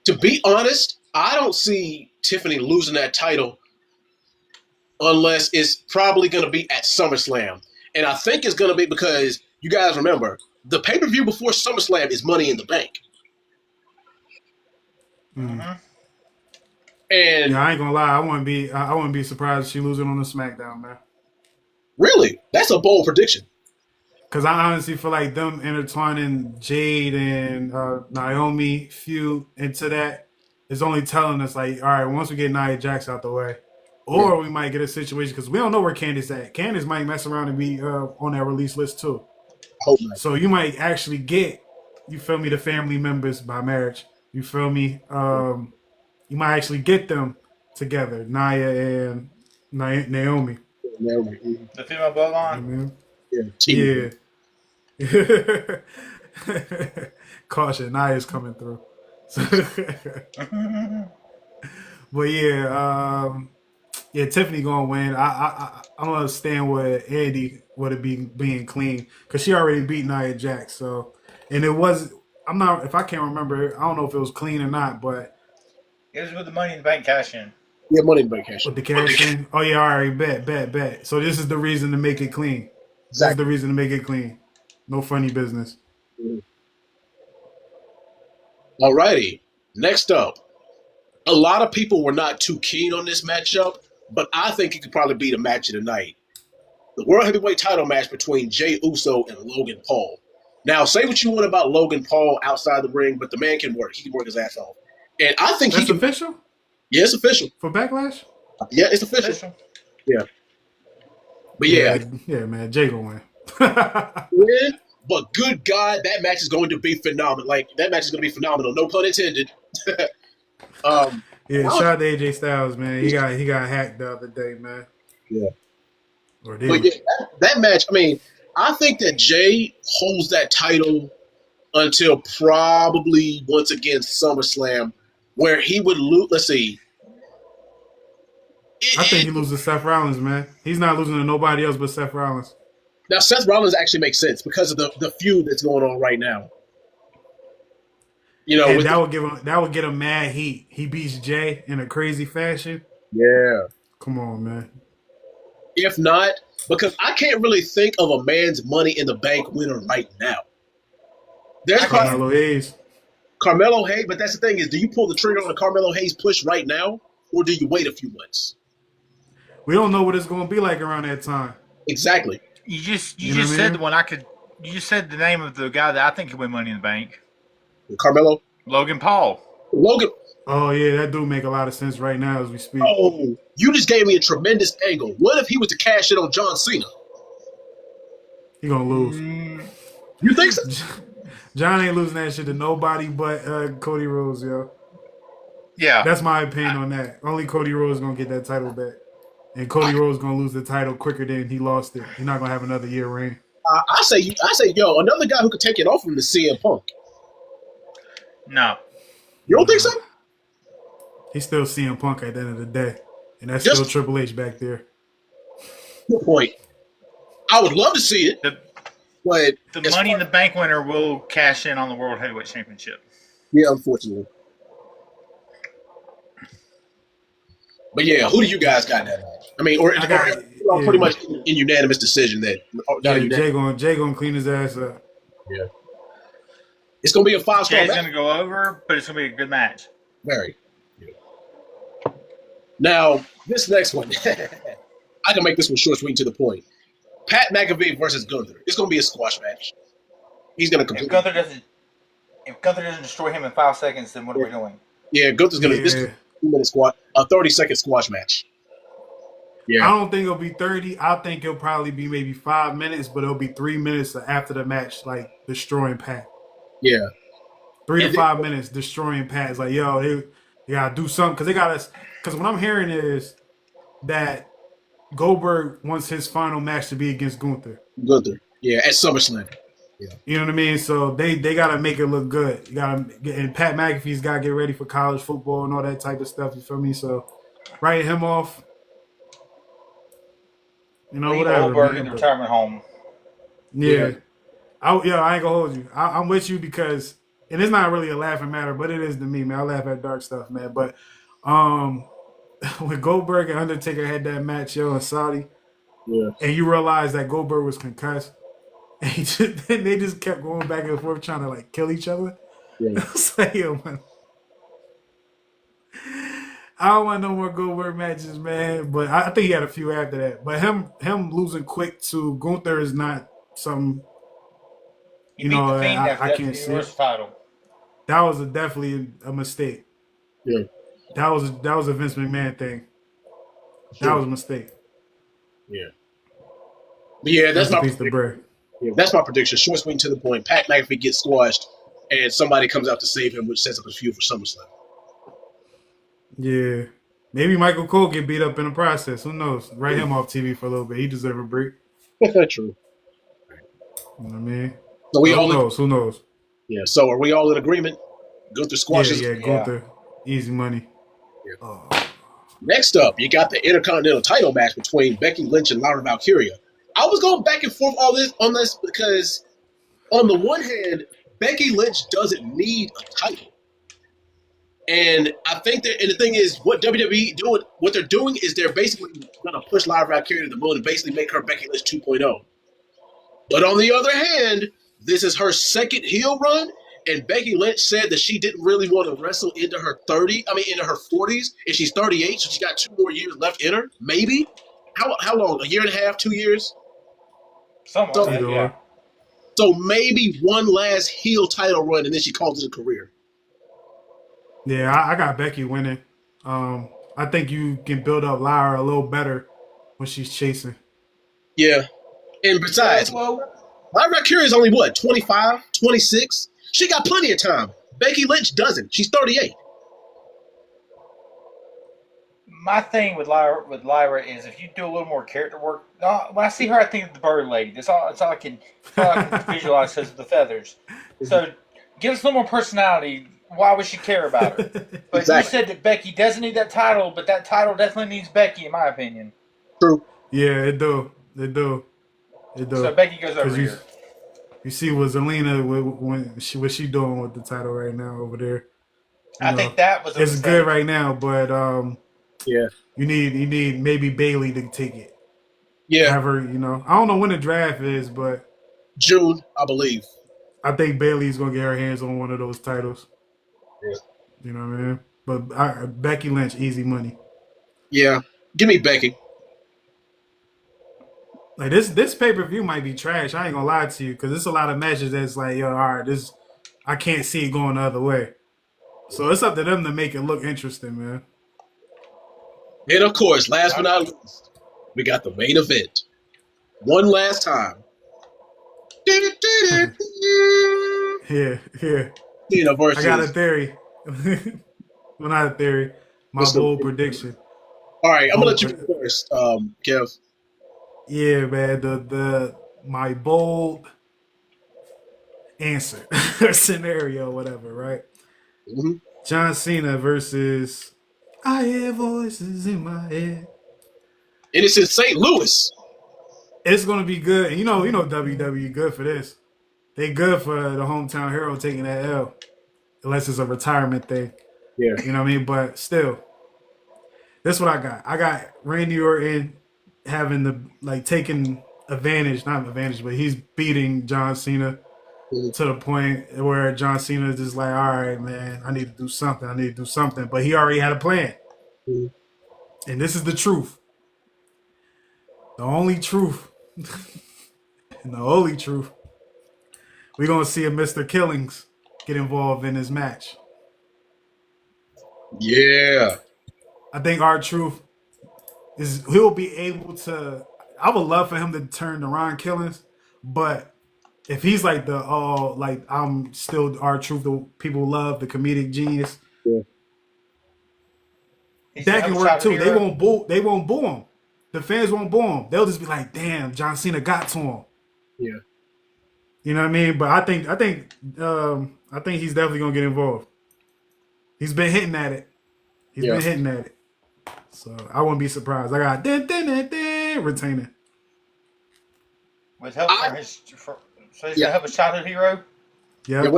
Speaker 1: To be honest, I don't see Tiffany losing that title unless it's probably going to be at SummerSlam. And I think it's going to be because, you guys remember, the pay-per-view before SummerSlam is Money in the Bank.
Speaker 2: Mm-hmm.
Speaker 1: And
Speaker 2: yeah, I ain't gonna lie, I wouldn't be surprised if she losing on the SmackDown, man.
Speaker 1: Really? That's a bold prediction.
Speaker 2: Because I honestly feel like them intertwining Jade and Naomi feud into that is only telling us, like, all right, once we get Nia Jax out the way, or we might get a situation, because we don't know where Candice at. Candice might mess around and be on that release list too.
Speaker 1: Hope not.
Speaker 2: So you might actually get, you feel me, the family members by marriage. You feel me? You might actually get them together, Nia and Naomi.
Speaker 4: The female bloodline?
Speaker 2: Yeah. Caution, Nia's coming through. But yeah, Tiffany gonna win. I'm gonna stand with Andy with it being clean because she already beat Nia Jax. So, and it was if I can't remember, I don't know if it was clean or not, but
Speaker 4: it was with the Money in the Bank cash in.
Speaker 1: Yeah, Money in the Bank cash in.
Speaker 2: With the cash in. Oh yeah, all right, bet. So this is the reason to make it clean.
Speaker 1: Exactly.
Speaker 2: This is the reason to make it clean. No funny business.
Speaker 1: Mm-hmm. Alrighty, next up. A lot of people were not too keen on this matchup, but I think it could probably be the match of the night. The World Heavyweight title match between Jey Uso and Logan Paul. Now, say what you want about Logan Paul outside the ring, but the man can work. He can work his ass off. And I think
Speaker 2: That's official?
Speaker 1: Yeah, it's official.
Speaker 2: For Backlash?
Speaker 1: Yeah, it's official. Yeah. But yeah.
Speaker 2: Yeah, man, Jey gonna win.
Speaker 1: Yeah, but good God, that match is going to be phenomenal. Like, that match is going to be phenomenal. No pun intended.
Speaker 2: Yeah, shout out to AJ Styles, man. He got hacked the other day, man.
Speaker 1: Yeah.
Speaker 2: Or did
Speaker 1: but yeah, that match, I mean, I think that Jey holds that title until probably once again SummerSlam, where he would lose. Let's see.
Speaker 2: I think he loses to Seth Rollins, man. He's not losing to nobody else but Seth Rollins.
Speaker 1: Now, Seth Rollins actually makes sense because of the feud that's going on right now. You know,
Speaker 2: and that would get him mad heat. He beats Jey in a crazy fashion.
Speaker 1: Yeah.
Speaker 2: Come on, man.
Speaker 1: If not, because I can't really think of a man's Money in the Bank winner right now. There's
Speaker 2: Carmelo Hayes.
Speaker 1: Carmelo Hayes, but that's the thing is, do you pull the trigger on a Carmelo Hayes push right now, or do you wait a few months?
Speaker 2: We don't know what it's going to be like around that time.
Speaker 1: Exactly.
Speaker 4: You just said the one I could. You just said the name of the guy that I think could win Money in the Bank.
Speaker 1: Carmelo.
Speaker 4: Logan Paul.
Speaker 1: Logan.
Speaker 2: Oh yeah, that do make a lot of sense right now as we speak.
Speaker 1: Oh, you just gave me a tremendous angle. What if he was to cash it on John Cena?
Speaker 2: He gonna lose.
Speaker 1: You think so?
Speaker 2: John ain't losing that shit to nobody but Cody Rhodes, yo.
Speaker 4: Yeah,
Speaker 2: that's my opinion on that. Only Cody Rhodes gonna get that title back, and Cody Rhodes gonna lose the title quicker than he lost it. He's not gonna have another year reign.
Speaker 1: I say, yo, another guy who could take it off from the CM Punk.
Speaker 4: No,
Speaker 1: you don't think so?
Speaker 2: He's still CM Punk at the end of the day, and that's still Triple H back there.
Speaker 1: Good point. I would love to see it, but
Speaker 4: the Money in the Bank winner will cash in on the World Heavyweight Championship.
Speaker 1: Yeah, unfortunately. But yeah, who do you guys got in that match? I mean, or pretty much in unanimous decision that
Speaker 2: Jey gonna clean his ass up.
Speaker 1: Yeah. It's going to be a 5-star
Speaker 4: Jay's
Speaker 1: match.
Speaker 4: going to go over, but it's going to be a good match.
Speaker 1: Very. Yeah. Now, this next one, I can make this one short, sweet, and to the point. Pat McAfee versus Gunther. It's going to be a squash match. He's going to complete.
Speaker 4: If Gunther doesn't destroy him in 5 seconds, then what are we doing?
Speaker 1: Yeah, Gunther's going to this 2-minute squash, a 30-second squash match. Yeah,
Speaker 2: I don't think it'll be 30. I think it'll probably be maybe 5 minutes, but it'll be 3 minutes after the match, like destroying Pat.
Speaker 1: Yeah.
Speaker 2: 3 to 5 minutes destroying Pat. It's like, yo, they gotta do something because they got us. Because what I'm hearing is that Goldberg wants his final match to be against Gunther.
Speaker 1: Yeah, at SummerSlam. Yeah.
Speaker 2: You know what I mean? So they gotta make it look good. You gotta and Pat McAfee's gotta get ready for college football and all that type of stuff. You feel me? So writing him off. You know, whatever.
Speaker 4: Goldberg in the retirement home.
Speaker 2: Yeah. I ain't gonna hold you. I'm with you because, and it's not really a laughing matter, but it is to me, man. I laugh at dark stuff, man. But when Goldberg and Undertaker had that match, in Saudi, and you realize that Goldberg was concussed, and they just kept going back and forth trying to like kill each other.
Speaker 1: Yeah.
Speaker 2: It's like, yo, man. I don't want no more Goldberg matches, man. But I think he had a few after that. But him losing quick to Gunther is not something. You know, I can't see.
Speaker 4: Title.
Speaker 2: That was definitely a mistake.
Speaker 1: Yeah,
Speaker 2: that was a Vince McMahon thing. That was a mistake.
Speaker 1: Yeah, but yeah, that's my
Speaker 2: prediction.
Speaker 1: Yeah, that's my prediction. Short, sweet, and to the point. Pat McAfee gets squashed, and somebody comes out to save him, which sets up a feud for SummerSlam.
Speaker 2: Yeah, maybe Michael Cole get beat up in the process. Who knows? Write him off TV for a little bit. He deserves a break.
Speaker 1: True.
Speaker 2: You know what I mean?
Speaker 1: So
Speaker 2: who knows?
Speaker 1: Yeah. So are we all in agreement? Gunther squashes.
Speaker 2: Yeah, Gunther, easy money.
Speaker 1: Yeah. Next up, you got the Intercontinental title match between Becky Lynch and Lyra Valkyria. I was going back and forth on this because, on the one hand, Becky Lynch doesn't need a title. And I think that, and the thing is, what they're doing is they're basically going to push Lyra Valkyria to the moon and basically make her Becky Lynch 2.0. But on the other hand, this is her second heel run, and Becky Lynch said that she didn't really want to wrestle into her 40s, and she's 38, so she got 2 more years left in her, maybe. How long? A year and a half, 2 years?
Speaker 4: Something like that, yeah.
Speaker 1: So maybe one last heel title run, and then she calls it a career.
Speaker 2: Yeah, I got Becky winning. I think you can build up Lyra a little better when she's chasing.
Speaker 1: Yeah. And besides, Lyra Valkyria is only, 25, 26? She got plenty of time. Becky Lynch doesn't. She's 38.
Speaker 4: My thing with Lyra is if you do a little more character work. When I see her, I think of the Bird Lady. That's all I can visualize because of the feathers. So give us a little more personality. Why would she care about her? But exactly. You said that Becky doesn't need that title, but that title definitely needs Becky, in my opinion.
Speaker 1: True.
Speaker 2: Yeah, it do.
Speaker 4: So Becky goes over here.
Speaker 2: You see what Zelina what she doing with the title right now over there.
Speaker 4: I think that was
Speaker 2: it's good right now, but
Speaker 1: yeah,
Speaker 2: you need maybe Bayley to take it.
Speaker 1: Yeah.
Speaker 2: Have her, I don't know when the draft is, but
Speaker 1: June, I believe.
Speaker 2: I think Bayley's gonna get her hands on one of those titles.
Speaker 1: Yeah.
Speaker 2: You know what I mean? But Becky Lynch, easy money.
Speaker 1: Yeah, give me Becky.
Speaker 2: Like this pay-per-view might be trash. I ain't gonna lie to you, because there's a lot of matches that's like, all right, I can't see it going the other way. So it's up to them to make it look interesting, man.
Speaker 1: And of course, last but not least, we got the main event. One last time.
Speaker 2: Yeah.
Speaker 1: Versus,
Speaker 2: I got a theory. Well, not a theory. My bold prediction.
Speaker 1: All right, I'm gonna let you go first, Kev.
Speaker 2: Yeah, man. My bold answer, scenario, whatever, right?
Speaker 1: Mm-hmm.
Speaker 2: John Cena versus I Hear Voices in My Head.
Speaker 1: And it's in St. Louis.
Speaker 2: It's gonna be good. And you know WWE good for this. They good for the hometown hero taking that L. Unless it's a retirement thing.
Speaker 1: Yeah.
Speaker 2: You know what I mean? But still, that's what I got. I got Randy Orton taking advantage, not advantage, but he's beating John Cena. to the point where John Cena is just like, all right, man, I need to do something. But he already had a plan.
Speaker 1: Mhm.
Speaker 2: And this is the truth. The only truth. And the only truth. We're going to see a Mr. Killings get involved in this match.
Speaker 1: Yeah.
Speaker 2: I think R-Truth he'll be able to. I would love for him to turn to Ron Killings, but if he's like I'm still R-Truth, the people love the comedic genius.
Speaker 1: Yeah.
Speaker 2: That can work too. They won't boo. They won't boo him. The fans won't boo him. They'll just be like, "Damn, John Cena got to him."
Speaker 1: Yeah.
Speaker 2: You know what I mean? But I think he's definitely gonna get involved. He's been hitting at it. So I wouldn't be surprised. I got retaining.
Speaker 4: With help from his, so he's gonna help his childhood hero.
Speaker 2: Yeah.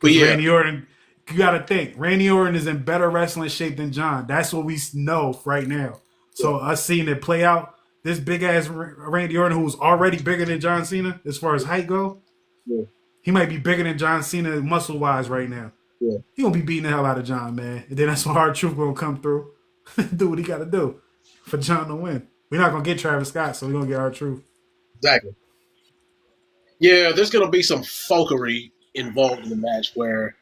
Speaker 1: But yeah,
Speaker 2: Randy Orton, you got to think, Randy Orton is in better wrestling shape than John. That's what we know right now. So us seeing it play out, this big ass Randy Orton, who's already bigger than John Cena as far as height go, he might be bigger than John Cena muscle wise right now.
Speaker 1: Yeah.
Speaker 2: He gonna be beating the hell out of John, man. And then that's when R-Truth gonna come through, do what he got to do for John to win. We're not gonna get Travis Scott, so we're gonna get R-Truth.
Speaker 1: Exactly. Yeah, there's gonna be some folkery involved in the match where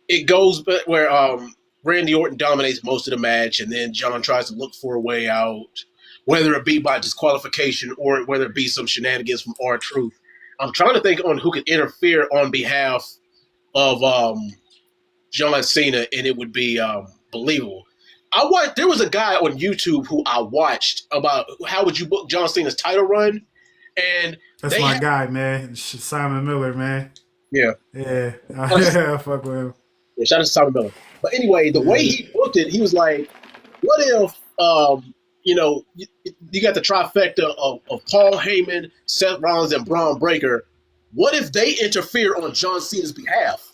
Speaker 1: it goes, but where Randy Orton dominates most of the match, and then John tries to look for a way out, whether it be by disqualification or whether it be some shenanigans from R-Truth. I'm trying to think on who could interfere on behalf of John Cena, and it would be believable. There was a guy on YouTube who I watched about how would you book John Cena's title run, and
Speaker 2: that's my guy, man. Simon Miller, man.
Speaker 1: Yeah.
Speaker 2: I fuck with him.
Speaker 1: Yeah, shout out to Simon Miller. But anyway, the way he booked it, he was like, what if, you got the trifecta of Paul Heyman, Seth Rollins, and Braun Breaker. What if they interfere on John Cena's behalf?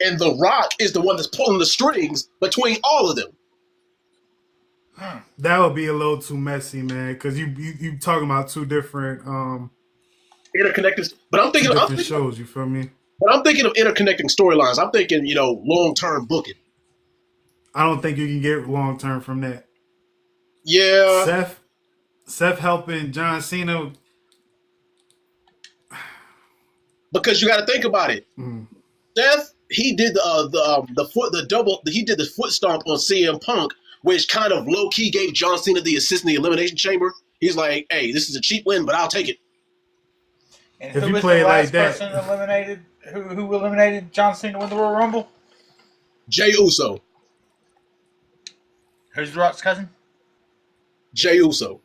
Speaker 1: And The Rock is the one that's pulling the strings between all of them.
Speaker 2: That would be a little too messy, man, because you talking about two different
Speaker 1: interconnected. But I'm thinking
Speaker 2: shows. You feel me?
Speaker 1: But I'm thinking of interconnecting storylines. I'm thinking, long-term booking.
Speaker 2: I don't think you can get long-term from that.
Speaker 1: Yeah.
Speaker 2: Seth helping John Cena.
Speaker 1: Because you got to think about it. Seth, he did he did the foot stomp on CM Punk, which kind of low-key gave John Cena the assist in the Elimination Chamber. He's like, hey, this is a cheap win, but I'll take it.
Speaker 4: And if who was the last person eliminated? Who eliminated John Cena to win the Royal Rumble?
Speaker 1: Jey Uso.
Speaker 4: Who's The Rock's cousin?
Speaker 1: Jey Uso.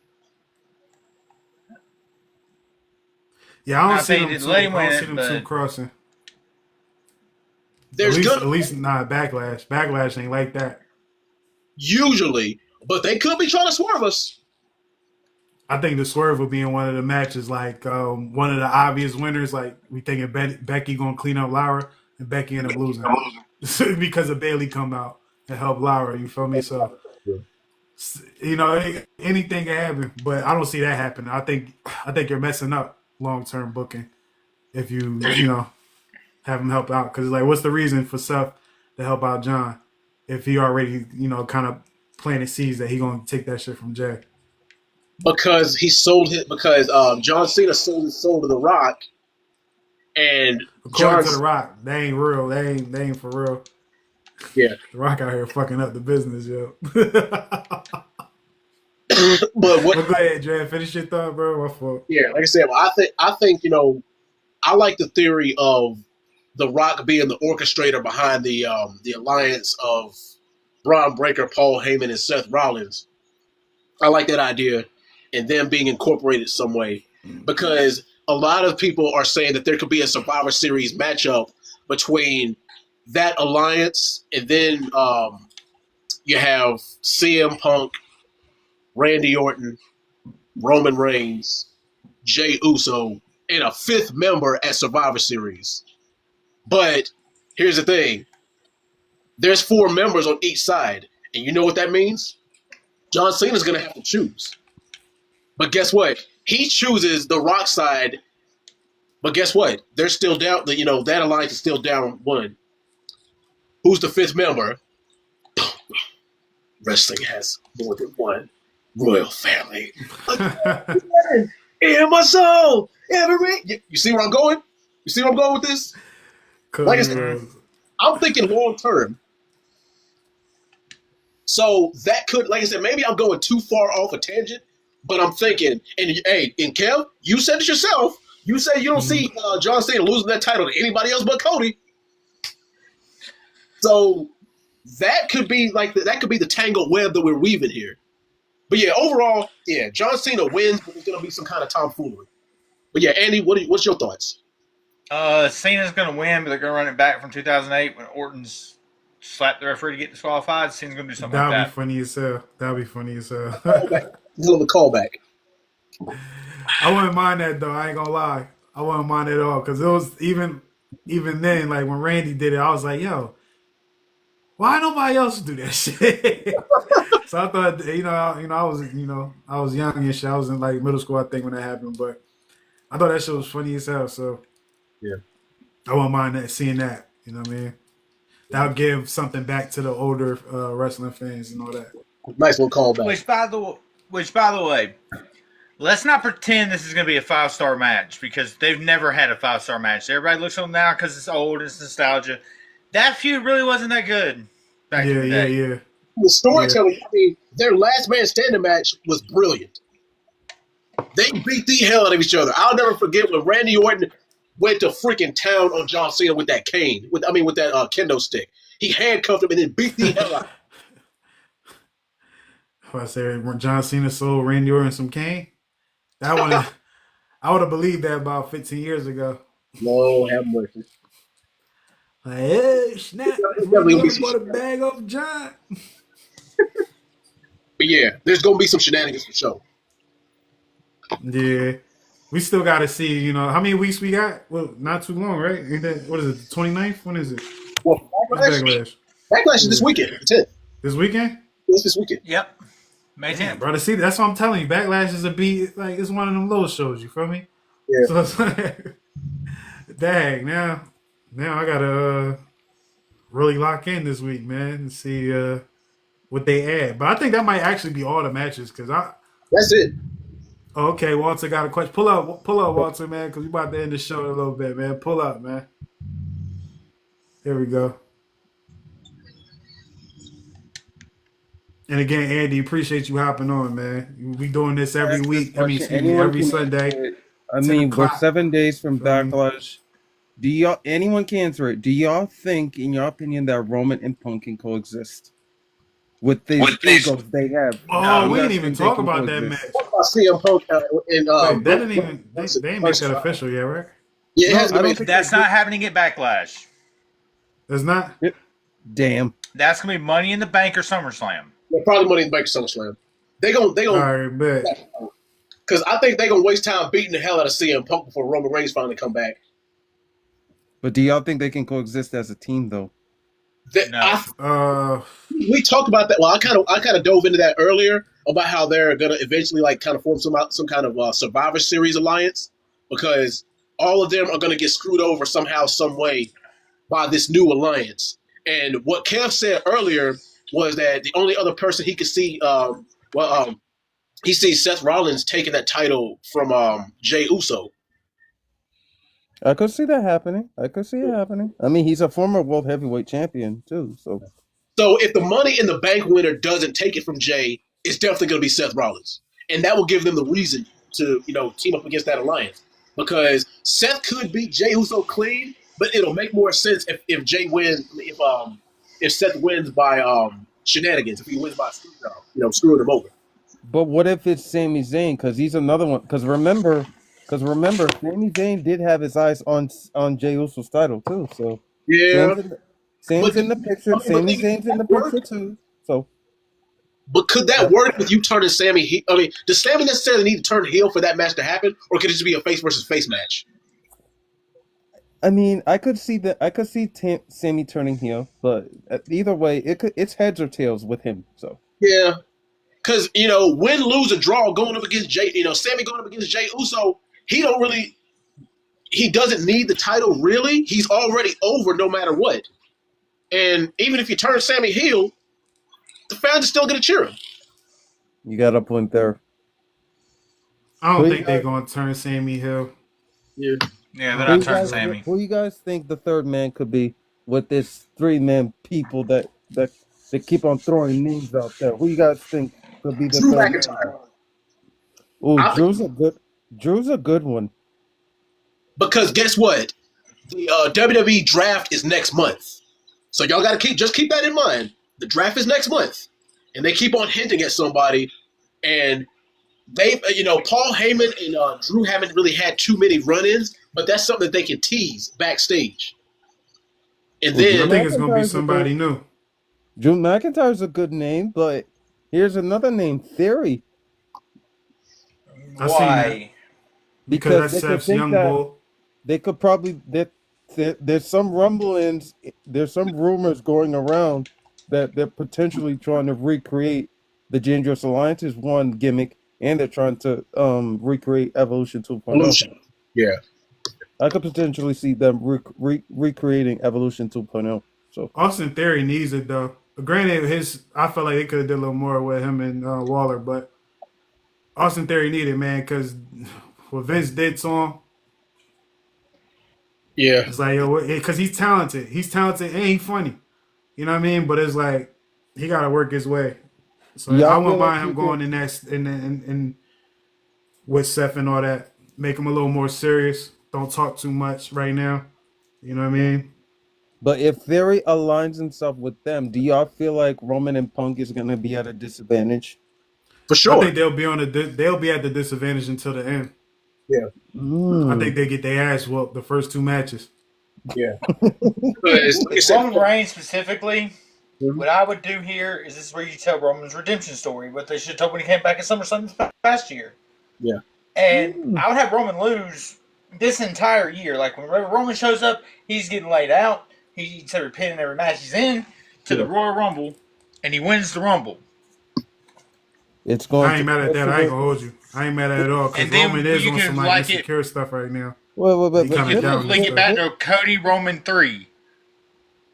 Speaker 2: Yeah, I don't see them two crossing. At least not Backlash. Backlash ain't like that.
Speaker 1: Usually, but they could be trying to swerve us.
Speaker 2: I think the swerve will be in one of the matches, like one of the obvious winners. Like we thinking Becky gonna clean up Lara, and Becky end up losing because of Bayley come out and help Lara. You feel me? So anything can happen, but I don't see that happening. I think you're messing up long-term booking if you have him help out, because like, what's the reason for Seth to help out John if he already kind of planted seeds that he gonna take that shit from Jay?
Speaker 1: Because John Cena sold his soul to The Rock, and
Speaker 2: according to The Rock, they ain't real. They ain't for real.
Speaker 1: Yeah,
Speaker 2: The Rock out here fucking up the business, yo.
Speaker 1: But go
Speaker 2: ahead, Jay. Finish your thought, bro. My fault.
Speaker 1: Yeah, like I said, I think I like the theory of The Rock being the orchestrator behind the alliance of Braun Breaker, Paul Heyman, and Seth Rollins. I like that idea, and them being incorporated some way, because a lot of people are saying that there could be a Survivor Series matchup between that alliance, and then you have CM Punk, Randy Orton, Roman Reigns, Jey Uso, and a fifth member at Survivor Series. But here's the thing. There's 4 members on each side. And you know what that means? John Cena's going to have to choose. But guess what? He chooses The Rock side But guess what? They're still down. That alliance is still down one. Who's the fifth member? Wrestling has more than one royal family. In my soul, you see where I'm going? You see where I'm going with this? Like I said, I'm thinking long term. So that could, like I said, maybe I'm going too far off a tangent, but I'm thinking, and Kev, you said it yourself. You say you don't see John Cena losing that title to anybody else but Cody. So that could be the tangled web that we're weaving here. But yeah, overall, yeah, John Cena wins, but there's going to be some kind of tomfoolery. But yeah, Andy, what's your thoughts?
Speaker 4: Cena's going to win, but they're going to run it back from 2008 when Orton's slapped the referee to get disqualified. Cena's going to do something like that.
Speaker 2: That'll be funny as hell.
Speaker 1: He's on the callback.
Speaker 2: I wouldn't mind that, though. I ain't going to lie. I wouldn't mind it at all. Because it was even then, like when Randy did it, I was like, yo, why nobody else do that shit? So I thought, I was young and shit. I was in like middle school, I think, when that happened. But I thought that shit was funny as hell. So
Speaker 1: yeah,
Speaker 2: I wouldn't mind seeing that. You know what I mean? That'll give something back to the older wrestling fans and all that.
Speaker 1: Nice little callback.
Speaker 4: Which by the way, let's not pretend this is going to be a 5-star match because they've never had a 5-star match. Everybody looks on now because it's old, it's nostalgia. That feud really wasn't that good back in the day.
Speaker 2: Yeah.
Speaker 1: The storytelling, I mean, their last man standing match was brilliant. They beat the hell out of each other. I'll never forget when Randy Orton went to freaking town on John Cena with that cane, with that kendo stick. He handcuffed him and then beat the hell out of him.
Speaker 2: I said when John Cena sold Randy Orton some cane, I would have believed that about 15 years ago.
Speaker 1: Lord have mercy.
Speaker 2: Like, hey, snap! We bought a bag off John.
Speaker 1: But yeah, there's gonna be some shenanigans for sure.
Speaker 2: Yeah, we still got to see. How many weeks we got? Well, not too long, right? What is it? The 29th? When is it?
Speaker 1: Well, Backlash is this weekend. The 10th.
Speaker 2: This weekend?
Speaker 1: It's this weekend.
Speaker 4: Yep. May 10th.
Speaker 2: Brother, see, that's what I'm telling you. Backlash is it's one of them little shows. You feel me?
Speaker 1: Yeah.
Speaker 2: So it's like, dang, now I gotta really lock in this week, man, and see what they add. But I think that might actually be all the matches because
Speaker 1: That's it.
Speaker 2: Okay, Walter got a question. Pull up, Walter, man, because we about to end the show in a little bit, man. Pull up, man. Here we go. And again, Andy, appreciate you hopping on, man. We doing this every week. Every Sunday.
Speaker 3: We're 7 days from Backlash. Anyone can answer it? Do y'all think, in your opinion, that Roman and Punk can coexist with these egos they have?
Speaker 2: Oh, we didn't even talk about that match.
Speaker 1: CM Punk
Speaker 2: they didn't make that official yet, right?
Speaker 1: Yeah,
Speaker 4: that's not happening at Backlash.
Speaker 2: That's not.
Speaker 3: Damn.
Speaker 4: That's gonna be Money in the Bank or SummerSlam.
Speaker 1: Yeah, probably Money in the Bank or SummerSlam. They gonna.
Speaker 2: All right, bet.
Speaker 1: Because I think they're gonna waste time beating the hell out of CM Punk before Roman Reigns finally come back.
Speaker 3: But do y'all think they can coexist as a team, though?
Speaker 4: No.
Speaker 1: We talked about that. Well, I kind of dove into that earlier about how they're gonna eventually kind of form some kind of Survivor Series alliance because all of them are gonna get screwed over somehow, some way by this new alliance. And what Kev said earlier was that the only other person he could see, he sees Seth Rollins taking that title from Jey Uso.
Speaker 3: I could see that happening. I mean, he's a former world heavyweight champion too. So
Speaker 1: if the Money in the Bank winner doesn't take it from Jey, it's definitely going to be Seth Rollins, and that will give them the reason to team up against that alliance because Seth could beat Jey Uso clean, but it'll make more sense if Jey wins if Seth wins by shenanigans, if he wins by screwing him over.
Speaker 3: But what if it's Sami Zayn? Because he's another one. Because remember, Sami Zayn did have his eyes on Jey Uso's title too. So
Speaker 1: yeah,
Speaker 3: Zayn's in the picture. Sami Zayn's in the picture too. So,
Speaker 1: but could that work with you turning Sami? I mean, does Sami necessarily need to turn heel for that match to happen, or could it just be a face versus face match?
Speaker 3: I mean, I could see Sami turning heel, but either way, it's heads or tails with him. So
Speaker 1: yeah, because win, lose, or draw going up against Jey, Sami going up against Jey Uso, he don't really, he doesn't need the title, really. He's already over no matter what. And even if you turn Sammy heel, the fans are still going to cheer him.
Speaker 3: You got a point there.
Speaker 2: I don't think they're going to turn Sammy heel.
Speaker 1: Yeah.
Speaker 4: Yeah, they're not turning Sammy.
Speaker 3: Who you guys think the third man could be with this 3-man people that they keep on throwing names out there? Who you guys think could be the
Speaker 1: Drew
Speaker 3: third
Speaker 1: McIntyre.
Speaker 3: man? Oh, Drew's a good one.
Speaker 1: Because guess what? The WWE draft is next month. So y'all got to keep that in mind. The draft is next month. And they keep on hinting at somebody. And they've, Paul Heyman and Drew haven't really had too many run-ins, but that's something that they can tease backstage. And then
Speaker 2: I think it's going to be somebody new.
Speaker 3: Drew McIntyre's a good name, but here's another name, Theory.
Speaker 4: Why?
Speaker 2: Because that's Seth's young bull.
Speaker 3: They could probably there's some rumblings, there's some rumors going around that they're potentially trying to recreate the Dangerous Alliance's one gimmick, and they're trying to recreate Evolution 2.0.
Speaker 1: Yeah.
Speaker 3: I could potentially see them recreating Evolution 2.0. So
Speaker 2: Austin Theory needs it though. Granted, I felt like they could have did a little more with him and Waller, but Austin Theory needed, man, because what Vince did to him.
Speaker 1: Yeah.
Speaker 2: It's like, because he's talented. He's talented and he's funny. You know what I mean? But it's like he got to work his way. So I wouldn't mind him going in that and with Seth and all that. Make him a little more serious. Don't talk too much right now. You know what I mean?
Speaker 3: But if Theory aligns himself with them, do y'all feel like Roman and Punk is going to be at a disadvantage?
Speaker 1: For sure.
Speaker 2: I think they'll be at the disadvantage until the end.
Speaker 1: Yeah.
Speaker 2: I think they get their ass whooped the first 2 matches.
Speaker 1: Yeah.
Speaker 4: Roman Reigns specifically, what I would do here is this is where you tell Roman's redemption story, what they should have told when he came back at SummerSlam this past year.
Speaker 1: Yeah.
Speaker 4: And I would have Roman lose this entire year. Like whenever Roman shows up, he's getting laid out. He's every pin in every match he's in to the Royal Rumble, and he wins the Rumble.
Speaker 2: I ain't mad at that. I ain't gonna hold you. I ain't mad at it at all. Because Roman is on some insecure stuff right now.
Speaker 4: Link it back to Cody Roman 3.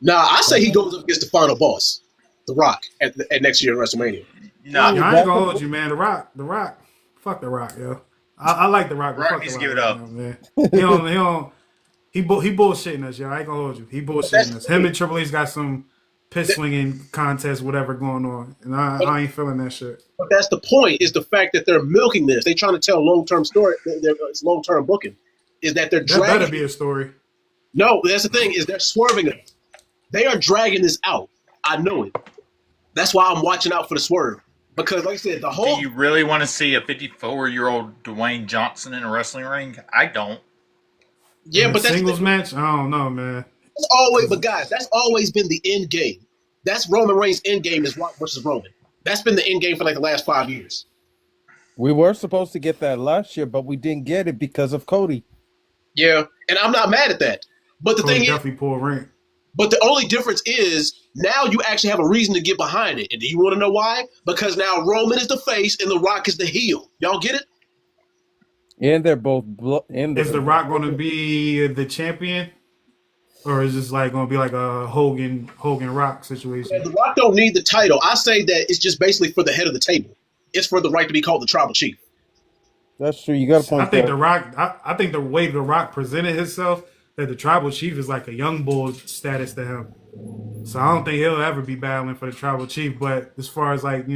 Speaker 1: Nah, I say he goes up against the final boss, The Rock, at next year at WrestleMania.
Speaker 2: No, I ain't gonna hold you, man. The Rock. Fuck The Rock, yo. I like The Rock.
Speaker 4: Rock needs to give it up,
Speaker 2: man. He bullshitting us, yo. I ain't gonna hold you. He bullshitting us. Him and Triple H's got some piss swinging contest, whatever going on, and I ain't feeling that shit.
Speaker 1: But that's the point: is the fact that they're milking this. They're trying to tell a long-term story. It's long-term booking. Is that they're dragging?
Speaker 2: That better be a story.
Speaker 1: No, that's the thing. Is they're swerving it. They are dragging this out. I know it. That's why I'm watching out for the swerve. Because, like I said, the whole.
Speaker 4: Do you really want to see a 54-year-old Dwayne Johnson in a wrestling ring? I don't.
Speaker 1: Yeah, but that's
Speaker 2: singles match. I don't know, man.
Speaker 1: That's always been the end game. That's Roman Reigns' end game is Rock versus Roman. That's been the end game for like the last 5 years.
Speaker 3: We were supposed to get that last year, but we didn't get it because of Cody.
Speaker 1: Yeah, and I'm not mad at that. But the
Speaker 2: Cody
Speaker 1: thing is,
Speaker 2: definitely pull rank.
Speaker 1: But the only difference is now you actually have a reason to get behind it. And do you want to know why? Because now Roman is the face and The Rock is the heel. Y'all get it?
Speaker 3: And they're both.
Speaker 2: Is The Rock going to be the champion, or is this like going to be like a Hogan Rock situation?
Speaker 1: Yeah, The Rock don't need the title. I say that it's just basically for the head of the table. It's for the right to be called the tribal chief.
Speaker 3: That's true. You got a point.
Speaker 2: I think The Rock. I think the way The Rock presented himself, that the tribal chief is like a young bull status to him. So I don't think he'll ever be battling for the tribal chief. But as far as like,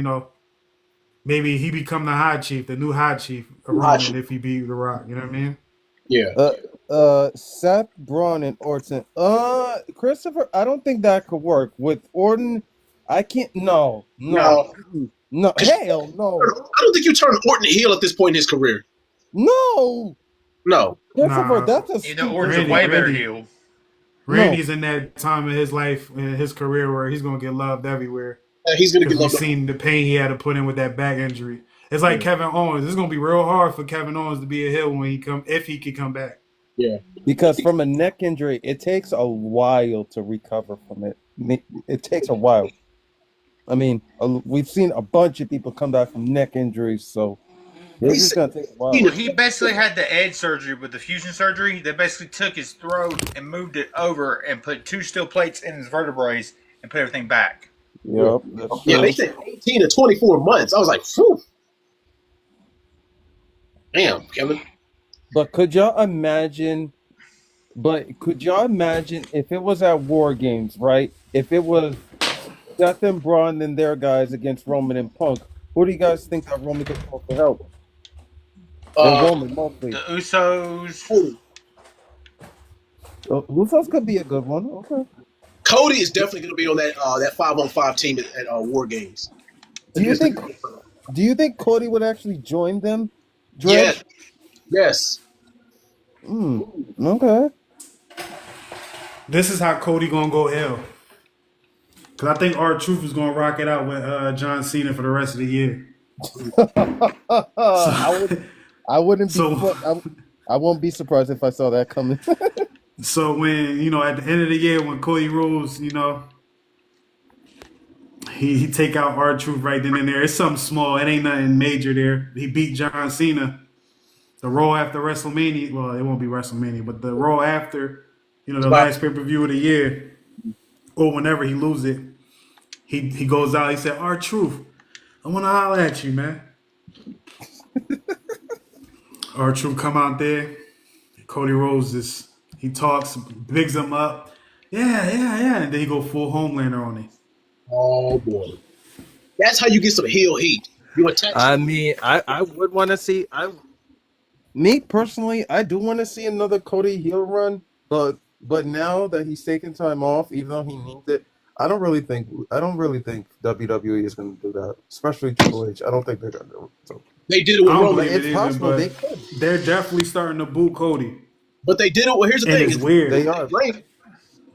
Speaker 2: maybe he become the high chief, the new high chief of Roman if he beat The Rock. You know what I mean?
Speaker 1: Yeah.
Speaker 3: Seth, Braun, and Orton. Christopher, I don't think that could work. With Orton, I can't. No. Hell no.
Speaker 1: I don't think you turn Orton heel at this point in his career.
Speaker 3: No. Christopher, that's a
Speaker 4: Orton's a way better heel.
Speaker 2: Randy's in that time of his life, in his career, where he's going to get loved everywhere.
Speaker 1: He's going to get loved.
Speaker 2: We've seen the pain he had to put in with that back injury. It's like Kevin Owens. It's going to be real hard for Kevin Owens to be a heel if he could come back.
Speaker 1: Yeah.
Speaker 3: Because from a neck injury, it takes a while to recover from it. It takes a while. I mean, we've seen a bunch of people come back from neck injuries, so This is
Speaker 1: He's
Speaker 3: gonna take a while.
Speaker 4: Well, he basically had the Edge surgery with the fusion surgery. They basically took his throat and moved it over and put two steel plates in his vertebrae and put everything back.
Speaker 3: Yep, that's
Speaker 1: yeah,
Speaker 3: true.
Speaker 1: they said 18 to 24 months. I was like, phew. Damn, Kevin.
Speaker 3: But could y'all imagine? But could y'all imagine if it was at War Games, right? If it was Seth and Braun and their guys against Roman and Punk, who do you guys think that Roman could call for help? Or Roman mostly.
Speaker 4: The Usos.
Speaker 3: Usos could be a good one. Okay.
Speaker 1: Cody is definitely going to be on that 5-on-5 team at War Games.
Speaker 3: Do you think Cody would actually join them?
Speaker 1: Yes. Yes.
Speaker 3: Okay.
Speaker 2: This is how Cody gonna go ill. Cause I think R-Truth is gonna rock it out with John Cena for the rest of the year.
Speaker 3: I wouldn't be.
Speaker 2: So-
Speaker 3: I won't be surprised if I saw that coming.
Speaker 2: So when at the end of the year when Cody Rhodes, he take out R-Truth right then and there. It's something small. It ain't nothing major there. He beat John Cena. The Raw after WrestleMania. Well, it won't be WrestleMania, but the Raw after, the last pay-per-view of the year, or whenever he lose it, he goes out. He said, R-Truth, I want to holler at you, man. R-Truth come out there. Cody Rhodes he talks, bigs him up. Yeah. And then he go full Homelander on it.
Speaker 1: Oh, boy. That's how you get some heel heat. You attack.
Speaker 3: I mean, I would want to see. Me personally, I do want to see another Cody heel run, but now that he's taking time off, even though he needs it, I don't really think WWE is going to do that, especially Triple H. I don't think they're going to do it. So.
Speaker 1: They did it with
Speaker 2: I don't
Speaker 1: Roman.
Speaker 2: believe it
Speaker 3: It's
Speaker 2: either,
Speaker 3: possible
Speaker 2: but
Speaker 3: they could.
Speaker 2: they're definitely starting to boo Cody.
Speaker 1: But they did it. Well, here's the
Speaker 2: And
Speaker 1: thing.
Speaker 2: it's weird.
Speaker 3: They are.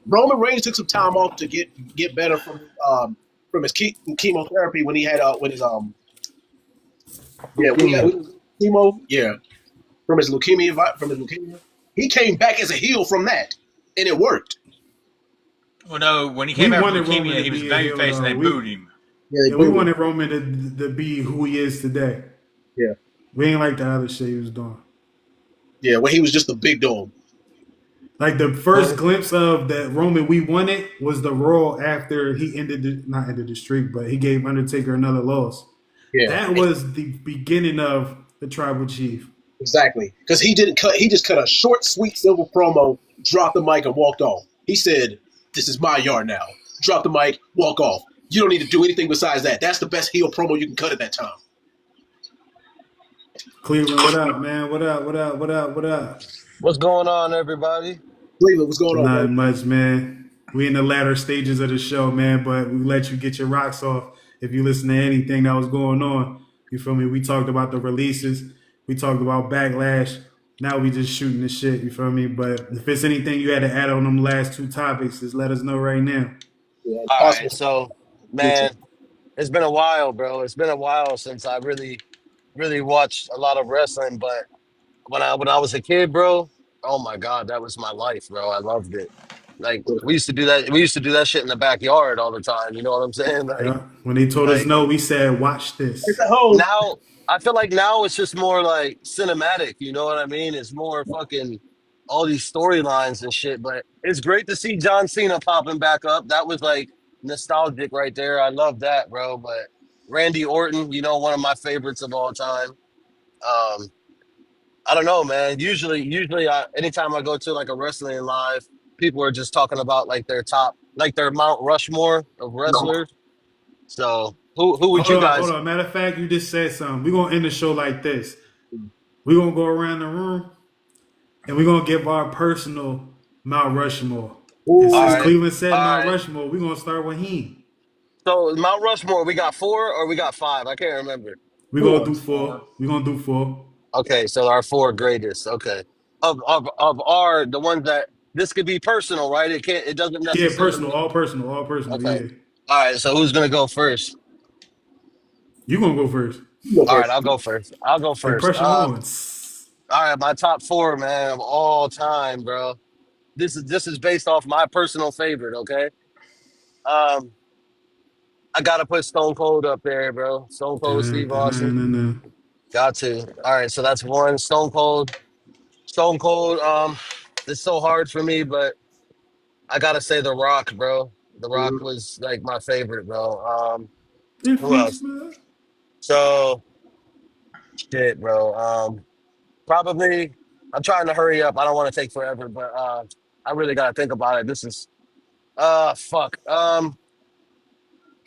Speaker 1: Roman Reigns took some time off to get better from his chemotherapy when he had when his chemo from his leukemia. He came back as a heel from that, and it worked.
Speaker 4: Well, no, when he came out from
Speaker 2: wanted Roman
Speaker 4: leukemia,
Speaker 2: to
Speaker 4: he was
Speaker 2: be a heel,
Speaker 4: babyface and they
Speaker 2: though.
Speaker 4: booed him.
Speaker 2: Yeah, we wanted Roman to be who he is today.
Speaker 1: Yeah.
Speaker 2: We ain't like the other shit he was doing.
Speaker 1: Yeah, when he was just a big dog.
Speaker 2: Like the first glimpse of that Roman we wanted was the Raw after he not ended the streak, but he gave Undertaker another loss.
Speaker 1: Yeah,
Speaker 2: that was the beginning of the Tribal Chief.
Speaker 1: Exactly, because he just cut a short, sweet, simple promo, dropped the mic, and walked off. He said, "This is my yard now." Drop the mic, walk off. You don't need to do anything besides that. That's the best heel promo you can cut at that time.
Speaker 2: Cleveland, what up, man? What up?
Speaker 5: What's going on, everybody?
Speaker 1: Cleveland, what's going on,
Speaker 2: Not
Speaker 1: man?
Speaker 2: much, man. We in the latter stages of the show, man, but we let you get your rocks off if you listen to anything that was going on. You feel me? We talked about the releases. We talked about Backlash. Now we just shooting the shit, you feel me? But if it's anything you had to add on them last two topics, just let us know right now.
Speaker 1: Yeah,
Speaker 5: All right, so, man, it's been a while, bro. It's been a while since I really watched a lot of wrestling, but when I was a kid, bro, oh my God, that was my life, bro. I loved it. Like we used to do that. We used to do that shit in the backyard all the time. You know what I'm saying?
Speaker 2: Yeah. When they told us no, we said, watch this.
Speaker 1: It's a home.
Speaker 5: Now I feel like now it's just more like cinematic. You know what I mean? It's more fucking all these storylines and shit. But it's great to see John Cena popping back up. That was like nostalgic right there. I love that, bro. But Randy Orton, one of my favorites of all time. I don't know, man. Usually, anytime I go to like a wrestling live, people are just talking about like their top, like their Mount Rushmore of wrestlers. So, who would you guys?
Speaker 2: Hold on. Matter of fact, you just said something. We're gonna end the show like this. We're gonna go around the room and we're gonna give our personal Mount Rushmore. And since Cleveland said Mount Rushmore, we're gonna start with him.
Speaker 5: So Mount Rushmore, we got 4 or we got 5? I can't remember.
Speaker 2: We're gonna do 4. We're gonna do 4.
Speaker 5: Okay, so our 4 greatest. Okay, of our the ones that this could be personal, right? It doesn't necessarily.
Speaker 2: Yeah, personal, all personal.
Speaker 5: Okay.
Speaker 2: Yeah.
Speaker 5: All right. So who's gonna go first?
Speaker 2: You gonna go first?
Speaker 5: All right, I'll go first.
Speaker 2: Hey, pressure on.
Speaker 5: All right, my top 4, man, of all time, bro. This is based off my personal favorite. Okay. Um, I gotta put Stone Cold up there, bro. Stone Cold Steve Austin. Got to. All right, so that's one. Stone Cold. Stone Cold. It's so hard for me, but I gotta say The Rock, bro. The Rock
Speaker 1: Mhm.
Speaker 5: was like my favorite, bro.
Speaker 2: If
Speaker 5: Who
Speaker 2: he
Speaker 5: else?
Speaker 2: smell.
Speaker 5: So shit, bro. Probably. I'm trying to hurry up. I don't want to take forever, but I really gotta think about it. This is fuck.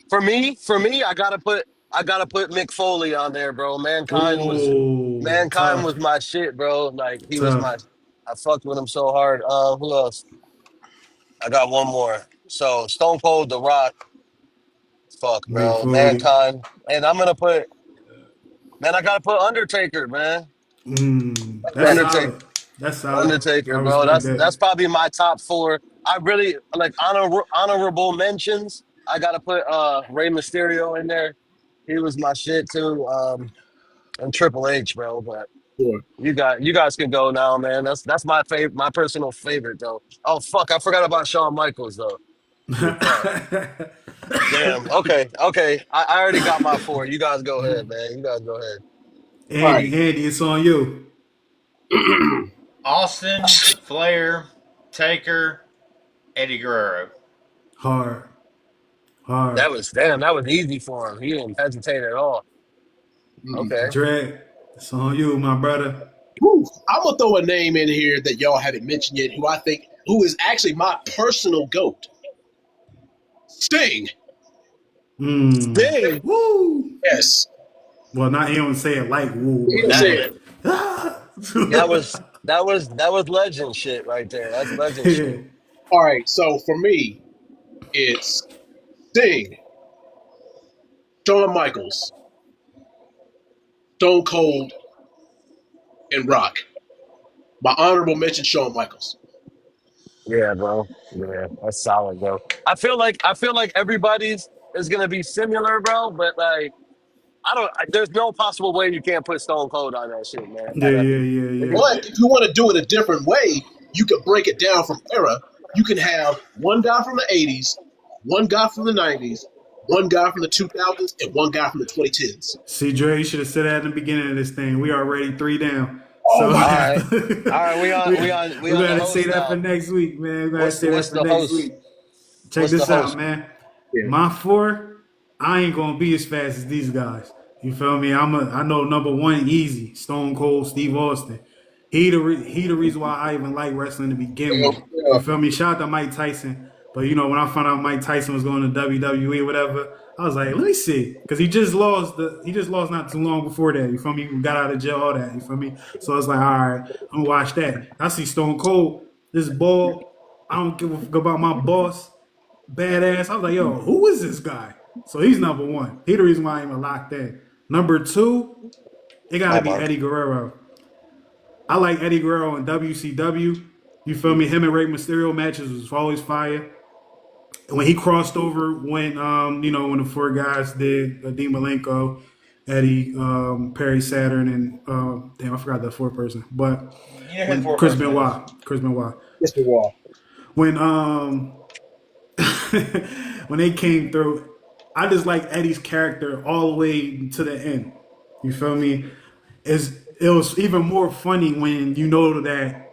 Speaker 5: For me, I gotta put Mick Foley on there, bro.
Speaker 2: Oh,
Speaker 5: Mankind was
Speaker 2: tough,
Speaker 5: my shit, bro. Like he was
Speaker 2: tough.
Speaker 5: my. I fucked with him so hard. Who else? I got one more. So Stone Cold, The Rock, fuck,
Speaker 2: Mick
Speaker 5: bro.
Speaker 2: Foley.
Speaker 5: Mankind, and I'm gonna put. Man, I gotta put Undertaker, man.
Speaker 2: That's
Speaker 5: Undertaker,
Speaker 2: solid. That's solid. I
Speaker 5: Undertaker, bro.
Speaker 2: respect
Speaker 5: That's
Speaker 2: that.
Speaker 5: probably my top four. I really like honorable mentions. I gotta put Rey Mysterio in there. He was my shit too. And Triple H, bro. But
Speaker 1: Sure.
Speaker 5: you guys can go now, man. That's my favorite, my personal favorite though. Oh fuck, I forgot about Shawn Michaels though. Fuck. Damn. Okay. Okay. I already got my four. You guys go ahead, man. You guys go ahead.
Speaker 1: All right.
Speaker 2: Andy, it's on you.
Speaker 4: Austin, Flair, Taker, Eddie Guerrero.
Speaker 2: Hard, hard.
Speaker 5: That was easy for him. He didn't hesitate at all. Okay.
Speaker 2: Drag, it's on you, my brother.
Speaker 1: Whew. I'm gonna throw a name in here that y'all haven't mentioned yet, who is actually my personal goat. Sting.
Speaker 2: Mm.
Speaker 5: Dang.
Speaker 2: Woo.
Speaker 1: Yes.
Speaker 2: Well, not he don't say it like woo,
Speaker 1: He
Speaker 2: but
Speaker 1: didn't say
Speaker 5: That
Speaker 1: it.
Speaker 5: that was legend shit right there. That's legend shit.
Speaker 1: All right. So for me, it's Sting, Shawn Michaels, Stone Cold, and Rock. My honorable mention, Shawn Michaels.
Speaker 5: Yeah, bro. Yeah, that's solid, bro. I feel like everybody's is gonna be similar, bro. But like, there's no possible way you can't put Stone Cold on that shit, man.
Speaker 2: Yeah, yeah, yeah, yeah.
Speaker 1: But if you want to do it a different way, you could break it down from era. You can have one guy from the 80s, one guy from the 90s, one guy from the 2000s, and one guy from the 2010s.
Speaker 2: See, Dre, you should have said that at the beginning of this thing. We already three down.
Speaker 1: Oh
Speaker 2: So
Speaker 1: my
Speaker 5: All
Speaker 2: we
Speaker 1: God.
Speaker 2: have
Speaker 5: right, all
Speaker 2: to,
Speaker 5: right. We on we on we
Speaker 2: we
Speaker 5: on
Speaker 2: got
Speaker 5: the
Speaker 2: to say
Speaker 5: host
Speaker 2: that for
Speaker 5: now.
Speaker 2: next week, man. We got to
Speaker 5: What's
Speaker 2: say that
Speaker 5: what's
Speaker 2: for
Speaker 5: the
Speaker 2: next
Speaker 5: host?
Speaker 2: week. Check
Speaker 5: What's the
Speaker 2: this out,
Speaker 5: host?
Speaker 2: man.
Speaker 1: Yeah.
Speaker 2: My four, I ain't gonna be as fast as these guys. You feel me? I know number one easy. Stone Cold Steve Austin. He the reason why I even like wrestling to begin with. You feel me? Shout out to Mike Tyson. But you know when I found out Mike Tyson was going to WWE or whatever, I was like, let me see, because he just lost not too long before that. You feel me? He got out of jail, all that. You feel me? So I was like, all right, I'm gonna watch that. I see Stone Cold, this ball. I don't give a fuck about my boss badass. I was like, yo, who is this guy? So he's number one. He the reason why I'm even locked in. Number two, it gotta
Speaker 5: Oh
Speaker 2: be
Speaker 5: my.
Speaker 2: Eddie Guerrero. I like Eddie Guerrero in WCW. You feel me? Him and Rey Mysterio matches was always fire. When he crossed over, when the four guys did Dean Malenko, Eddie, Perry Saturn, and damn, I forgot the fourth person. But
Speaker 4: You know who the
Speaker 2: when
Speaker 4: four person is.
Speaker 2: Chris Benoit,
Speaker 1: Mr. Wall.
Speaker 2: when when they came through, I just like Eddie's character all the way to the end. You feel me? It was even more funny when you know that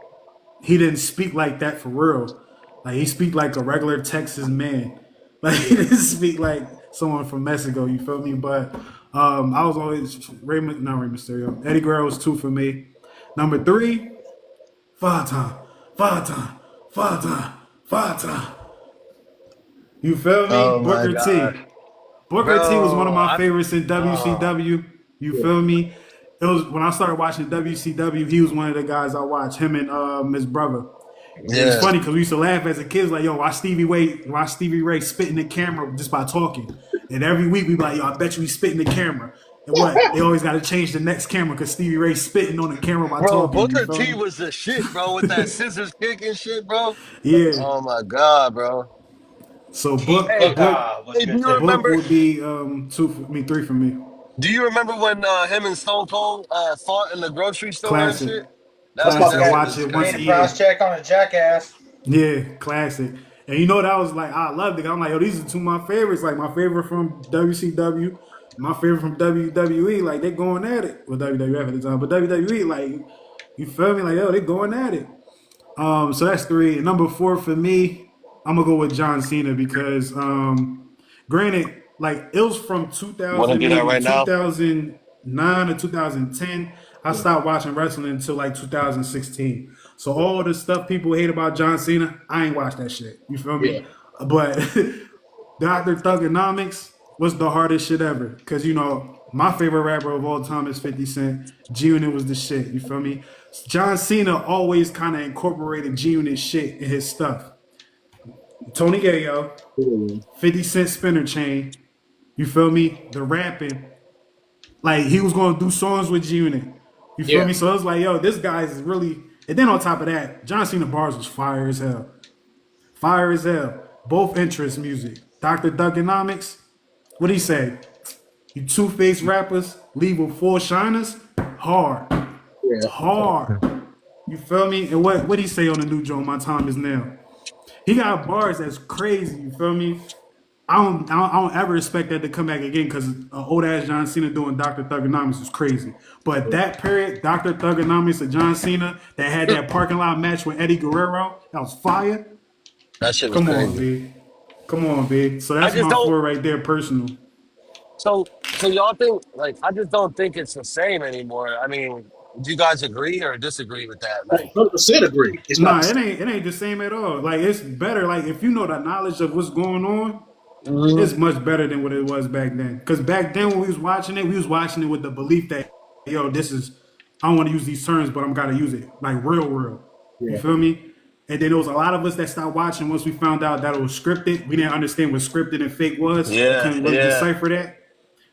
Speaker 2: he didn't speak like that for real. Like he speak like a regular Texas man. Like he didn't speak like someone from Mexico. You feel me? But I was always not Rey Mysterio. Eddie Guerrero was two for me. Number three, Fatan, Fatan, Fatan, Fatan. You feel me?
Speaker 5: Oh my
Speaker 2: Booker T.
Speaker 5: God,
Speaker 2: Booker T was one of
Speaker 5: bro.
Speaker 2: my favorites in
Speaker 5: Oh,
Speaker 2: WCW. You feel me? It was when I started watching WCW. He was one of the guys I watched. Him and his brother. And it's
Speaker 5: yeah,
Speaker 2: funny because we used to laugh as a kid, like, "Yo, watch Stevie Ray spit in the camera just by talking." And every week we be like, "Yo, I bet you he spit in the camera." And what? They always got to change the next camera because Stevie Ray spitting on the camera by
Speaker 5: bro.
Speaker 2: talking. You
Speaker 5: Booker
Speaker 2: feel
Speaker 5: T
Speaker 2: me?
Speaker 5: was the shit, bro, with that scissors kick and shit, bro.
Speaker 2: Yeah.
Speaker 5: Oh my God, bro.
Speaker 2: So
Speaker 4: King
Speaker 5: Hey,
Speaker 4: Booker was
Speaker 5: hey, do
Speaker 4: good
Speaker 5: you
Speaker 4: too.
Speaker 2: Book
Speaker 5: remember?
Speaker 2: would be two for me, three for me.
Speaker 5: Do you remember when him and Stone Cold fought in the grocery store and
Speaker 2: Classic,
Speaker 5: shit?
Speaker 1: That's
Speaker 5: That
Speaker 1: my
Speaker 2: classic.
Speaker 5: that
Speaker 2: I
Speaker 5: shit
Speaker 1: favorite.
Speaker 2: watch
Speaker 5: was
Speaker 2: it
Speaker 4: He
Speaker 2: once
Speaker 4: made
Speaker 2: a
Speaker 4: a
Speaker 5: crazy.
Speaker 4: price
Speaker 2: year.
Speaker 4: check on a jackass.
Speaker 2: Yeah, classic. And you know that was like I loved it. I'm like, yo, these are two of my favorites. Like my favorite from WCW, my favorite from WWE, like they going at it. Well, WWF at the time, but WWE, like you feel me? Like yo, they going at it. So that's 3. And number 4 for me, I'm gonna go with John Cena because, granted, like it was from
Speaker 5: Want to
Speaker 2: 2000
Speaker 5: do that
Speaker 2: maybe
Speaker 5: right now?
Speaker 2: 2009 or 2010. I stopped watching wrestling until like 2016. So all the stuff people hate about John Cena, I ain't watched that shit. You feel
Speaker 1: Yeah.
Speaker 2: me? But Dr. Thugonomics was the hardest shit ever. Cause you know, my favorite rapper of all time is 50 Cent. G Unit was the shit. You feel me? John Cena always kind of incorporated G Unit shit in his stuff. Tony Yayo, 50 Cent Spinner Chain. You feel me? The rapping. Like he was gonna do songs with G Unit. You feel
Speaker 1: Yeah.
Speaker 2: me? So it was like, yo, this guy is really. And then on top of that, John Cena bars was fire as hell. Fire as hell. Both interest music. Dr. Thugonomics. What he say? You two-faced rappers leave with 4 shiners? Hard.
Speaker 1: Yeah.
Speaker 2: Hard. You feel me? And what he say on the new joint, My Time Is Now? He got bars that's crazy, you feel me? I don't ever expect that to come back again because old ass John Cena doing Dr. Thugonomics is crazy. But that period, Dr. Thugonomics and John Cena that had that parking lot match with Eddie Guerrero, that was fire.
Speaker 5: That shit was
Speaker 2: Come on,
Speaker 5: crazy.
Speaker 2: B. Come on, B. So
Speaker 5: I
Speaker 2: that's
Speaker 5: just
Speaker 2: my
Speaker 5: don't.
Speaker 2: 4 right there, personal.
Speaker 5: So y'all think like I just don't think it's the same anymore. I mean, do you guys agree or disagree with that? Like,
Speaker 1: 100% agree. It's not
Speaker 2: Nah,
Speaker 1: the same.
Speaker 2: it ain't the same at all. Like it's better. Like if you know the knowledge of what's going on,
Speaker 5: mhm.
Speaker 2: it's much better than what it was back then. Because back then when we was watching it with the belief that, yo, this is, I don't want to use these terms, but I'm gotta use it. Like real. You
Speaker 1: Yeah.
Speaker 2: feel me? And then there was a lot of us that stopped watching once we found out that it was scripted. We didn't understand what scripted and fake was. We
Speaker 5: Yeah,
Speaker 2: couldn't really
Speaker 5: yeah,
Speaker 2: decipher that.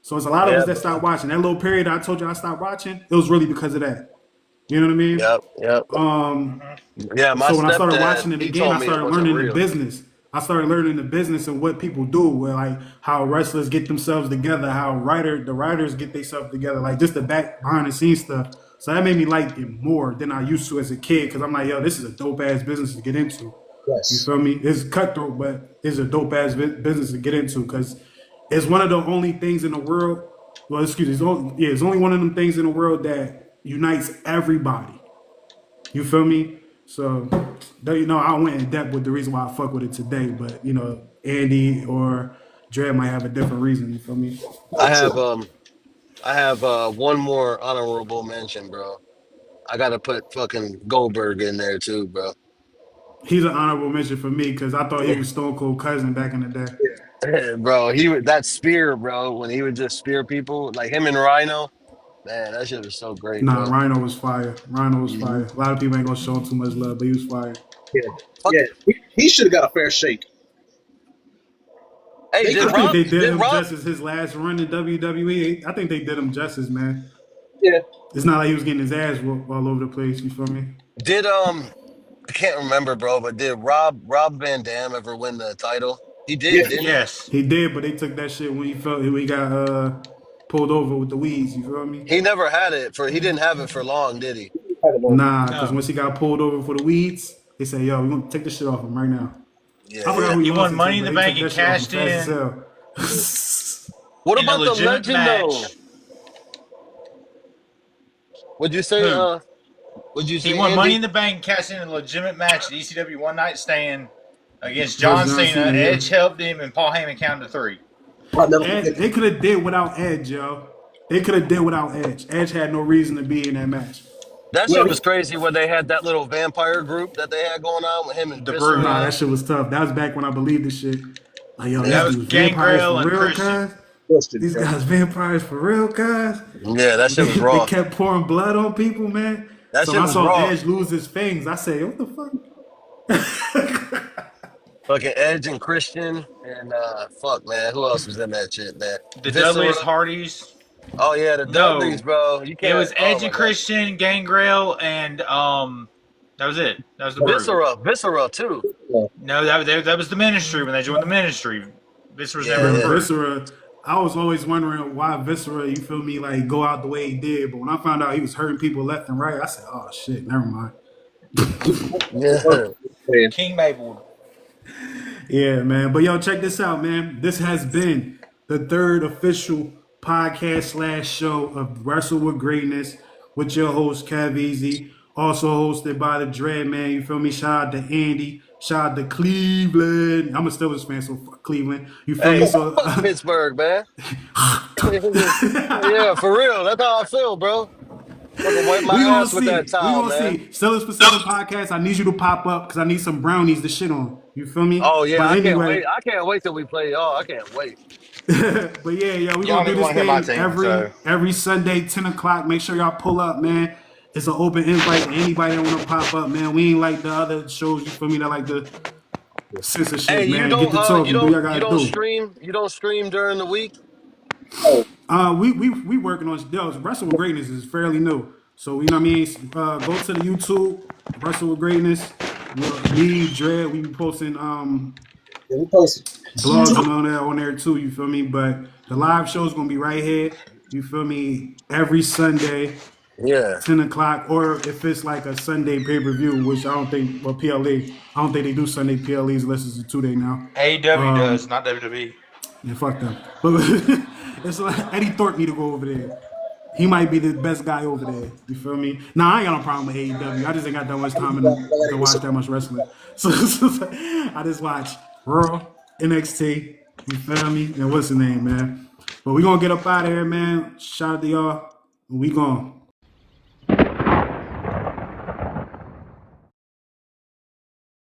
Speaker 2: So it's a lot of us
Speaker 5: yeah,
Speaker 2: that
Speaker 5: bro.
Speaker 2: stopped watching. That little period I told you I stopped watching, it was really because of that. You know what I mean?
Speaker 5: Yep. Yeah, my
Speaker 2: So when I started
Speaker 5: stepdad,
Speaker 2: watching it
Speaker 5: he
Speaker 2: again,
Speaker 5: told
Speaker 2: I
Speaker 5: me it
Speaker 2: started
Speaker 5: wasn't
Speaker 2: learning the
Speaker 5: real.
Speaker 2: business. I started learning the business and what people do, where like how wrestlers get themselves together, how the writers get themselves together, like just the back behind the scenes stuff. So that made me like it more than I used to as a kid, because I'm like, yo, this is a dope ass business to get into. You
Speaker 1: Yes.
Speaker 2: feel me? It's cutthroat, but it's a dope ass business to get into because it's one of the only things in the world. Well, excuse me, it's only one of them things in the world that unites everybody. You feel me? So, you know, I went in depth with the reason why I fuck with it today, but you know, Andy or Dre might have a different reason. You feel me?
Speaker 5: I
Speaker 1: True.
Speaker 5: have one more honorable mention, bro. I gotta put fucking Goldberg in there too, bro.
Speaker 2: He's an honorable mention for me because I thought he was Stone Cold Cousin back in the day.
Speaker 5: Bro, he would that spear, bro, when he would just spear people, like him and Rhino, man, that shit was so great,
Speaker 2: Nah,
Speaker 5: bro.
Speaker 2: Rhino was fire. Rhino was
Speaker 5: Hmm.
Speaker 2: fire. A lot of people ain't gonna show him too much love, but he was fire.
Speaker 1: Yeah.
Speaker 5: Fuck.
Speaker 1: Yeah. He should have got a fair shake.
Speaker 5: Hey,
Speaker 1: They
Speaker 5: did
Speaker 2: I
Speaker 1: could.
Speaker 2: think
Speaker 5: Rob
Speaker 2: they did
Speaker 5: did
Speaker 2: him
Speaker 5: Rob
Speaker 2: justice his last run in WWE. I think they did him justice, man.
Speaker 1: Yeah.
Speaker 2: It's not like he was getting his ass whooped all over the place. You feel me?
Speaker 5: did I can't remember, bro, but did Rob Van Dam ever win the title? He
Speaker 1: Yeah.
Speaker 5: did, didn't he?
Speaker 4: Yes.
Speaker 2: He did, but they took that shit when he got pulled over with the weeds. You feel me?
Speaker 5: He never had it for he didn't have it for long, did he?
Speaker 2: Nah, because
Speaker 4: No.
Speaker 2: once he got pulled over for the weeds, they said, "Yo, we're gonna take this shit off him right now."
Speaker 5: Yeah,
Speaker 2: I forgot
Speaker 5: yeah.
Speaker 2: who he
Speaker 4: He
Speaker 2: lost
Speaker 4: won
Speaker 2: it to,
Speaker 4: Money in
Speaker 2: but
Speaker 4: the
Speaker 2: they took
Speaker 4: Bank
Speaker 2: that
Speaker 4: and
Speaker 2: shit off him
Speaker 4: cashed
Speaker 2: fast
Speaker 4: in
Speaker 2: as hell.
Speaker 5: What
Speaker 4: in a
Speaker 5: about the
Speaker 4: legitimate
Speaker 5: legend though?
Speaker 4: match.
Speaker 5: Would you say
Speaker 4: Who?
Speaker 5: would you
Speaker 4: He
Speaker 5: say
Speaker 4: won Money
Speaker 5: Andy?
Speaker 4: in the Bank and cashed in a legitimate match at ECW One Night Stand against
Speaker 2: Versus
Speaker 4: John
Speaker 2: John
Speaker 4: Cena.
Speaker 2: Cena, yeah.
Speaker 4: Edge helped him, and Paul Heyman counted to 3.
Speaker 1: I'll never forget
Speaker 2: Ed, they
Speaker 1: that.
Speaker 2: could have did without Edge, yo. They could have did without Edge. Edge had no reason to be in that match.
Speaker 5: That
Speaker 1: Well,
Speaker 5: shit was crazy when they had that little vampire group that they had going on with him and
Speaker 4: The Brood.
Speaker 2: Nah,
Speaker 5: Viscera.
Speaker 2: that shit was tough. That was back when I believed this shit. Like, yo,
Speaker 4: That
Speaker 2: these
Speaker 5: Yeah.
Speaker 4: was
Speaker 2: dudes vampires for
Speaker 4: Gangrel and
Speaker 2: real,
Speaker 4: Christian.
Speaker 2: guys.
Speaker 1: question,
Speaker 2: These
Speaker 1: bro.
Speaker 2: guys vampires for real, guys.
Speaker 5: Yeah, that shit was
Speaker 2: They
Speaker 5: raw.
Speaker 2: kept pouring blood on people, man.
Speaker 5: That
Speaker 2: So when
Speaker 5: shit
Speaker 2: I
Speaker 5: was
Speaker 2: saw
Speaker 5: raw.
Speaker 2: Edge lose his fangs, I said, what the fuck?
Speaker 5: Fucking Edge and Christian and fuck man, who else was in that shit, man?
Speaker 4: The
Speaker 5: Viscera.
Speaker 4: Dudleys, Hardys.
Speaker 5: Oh yeah, the Dudleys,
Speaker 4: No,
Speaker 5: bro. You
Speaker 4: it
Speaker 5: can't.
Speaker 4: was
Speaker 5: Oh
Speaker 4: Edge and
Speaker 5: my god,
Speaker 4: Christian, Gangrel, and that was it. That was the Brood.
Speaker 5: Viscera too.
Speaker 1: Yeah.
Speaker 4: No, that was the Ministry when they joined the Ministry. This was never
Speaker 5: Yeah,
Speaker 4: in
Speaker 2: Bro,
Speaker 4: the
Speaker 5: yeah,
Speaker 4: Brood.
Speaker 2: Viscera, I was always wondering why Viscera, you feel me, like go out the way he did. But when I found out he was hurting people left and right, I said, oh shit, never mind.
Speaker 5: yeah.
Speaker 1: Man,
Speaker 4: King Mabel.
Speaker 2: Yeah, man. But yo, check this out, man. This has been the third official podcast/show of Wrestle with Greatness with your host, KevEZE. Also hosted by the Dreadman. You feel me? Shout out to Andy. Shout out to Cleveland. I'm a Steelers fan, so fuck Cleveland. You feel me?
Speaker 5: Hey,
Speaker 2: So
Speaker 5: fuck Pittsburgh, man. Yeah, for real. That's how I feel, bro. Fucking wipe my
Speaker 2: we gonna
Speaker 5: ass with that
Speaker 2: see. We
Speaker 5: towel,
Speaker 2: gonna
Speaker 5: man.
Speaker 2: see. Steelers for Seven podcast. I need you to pop up because I need some brownies to shit on. You feel me?
Speaker 5: Oh yeah,
Speaker 2: But
Speaker 5: I can't
Speaker 2: anyway,
Speaker 5: wait. I can't wait till we play y'all. I can't wait.
Speaker 2: but yeah, we
Speaker 4: Y'all
Speaker 2: gonna
Speaker 4: don't
Speaker 2: do
Speaker 4: even
Speaker 2: this
Speaker 4: want to hear my
Speaker 2: thing
Speaker 4: team, so
Speaker 2: every Sunday, 10 o'clock. Make sure y'all pull up, man. It's an open invite to anybody that wanna pop up, man. We ain't like the other shows, you feel me, that like the
Speaker 5: Hey,
Speaker 2: censorship, man. Get to
Speaker 5: you
Speaker 2: talking. Do
Speaker 5: don't
Speaker 2: y'all gotta do.
Speaker 5: you don't stream during the week.
Speaker 2: We working on Wrestle with Greatness is fairly new. So you know what I mean? Go to the YouTube, Wrestle with Greatness. Me, Dread, we be posting
Speaker 1: We posted.
Speaker 2: blogs and all that on there too, you feel me? But the live show is gonna be right here, you feel me, every Sunday,
Speaker 5: Yeah,
Speaker 2: 10 o'clock, or if it's like a Sunday pay-per-view, which I don't think, well, PLE, I don't think they do Sunday PLEs unless it's a 2-day now.
Speaker 4: AEW does, not WWE.
Speaker 2: Yeah, fuck them. But it's like Eddy Thorpe need to go over there. He might be the best guy over there. You feel me? Nah, I ain't got no problem with AEW. I just ain't got that much time to watch that much wrestling. So I just watch Raw, NXT. You feel me? And what's the name, man? But we gonna get up out of here, man. Shout out to y'all. We gone.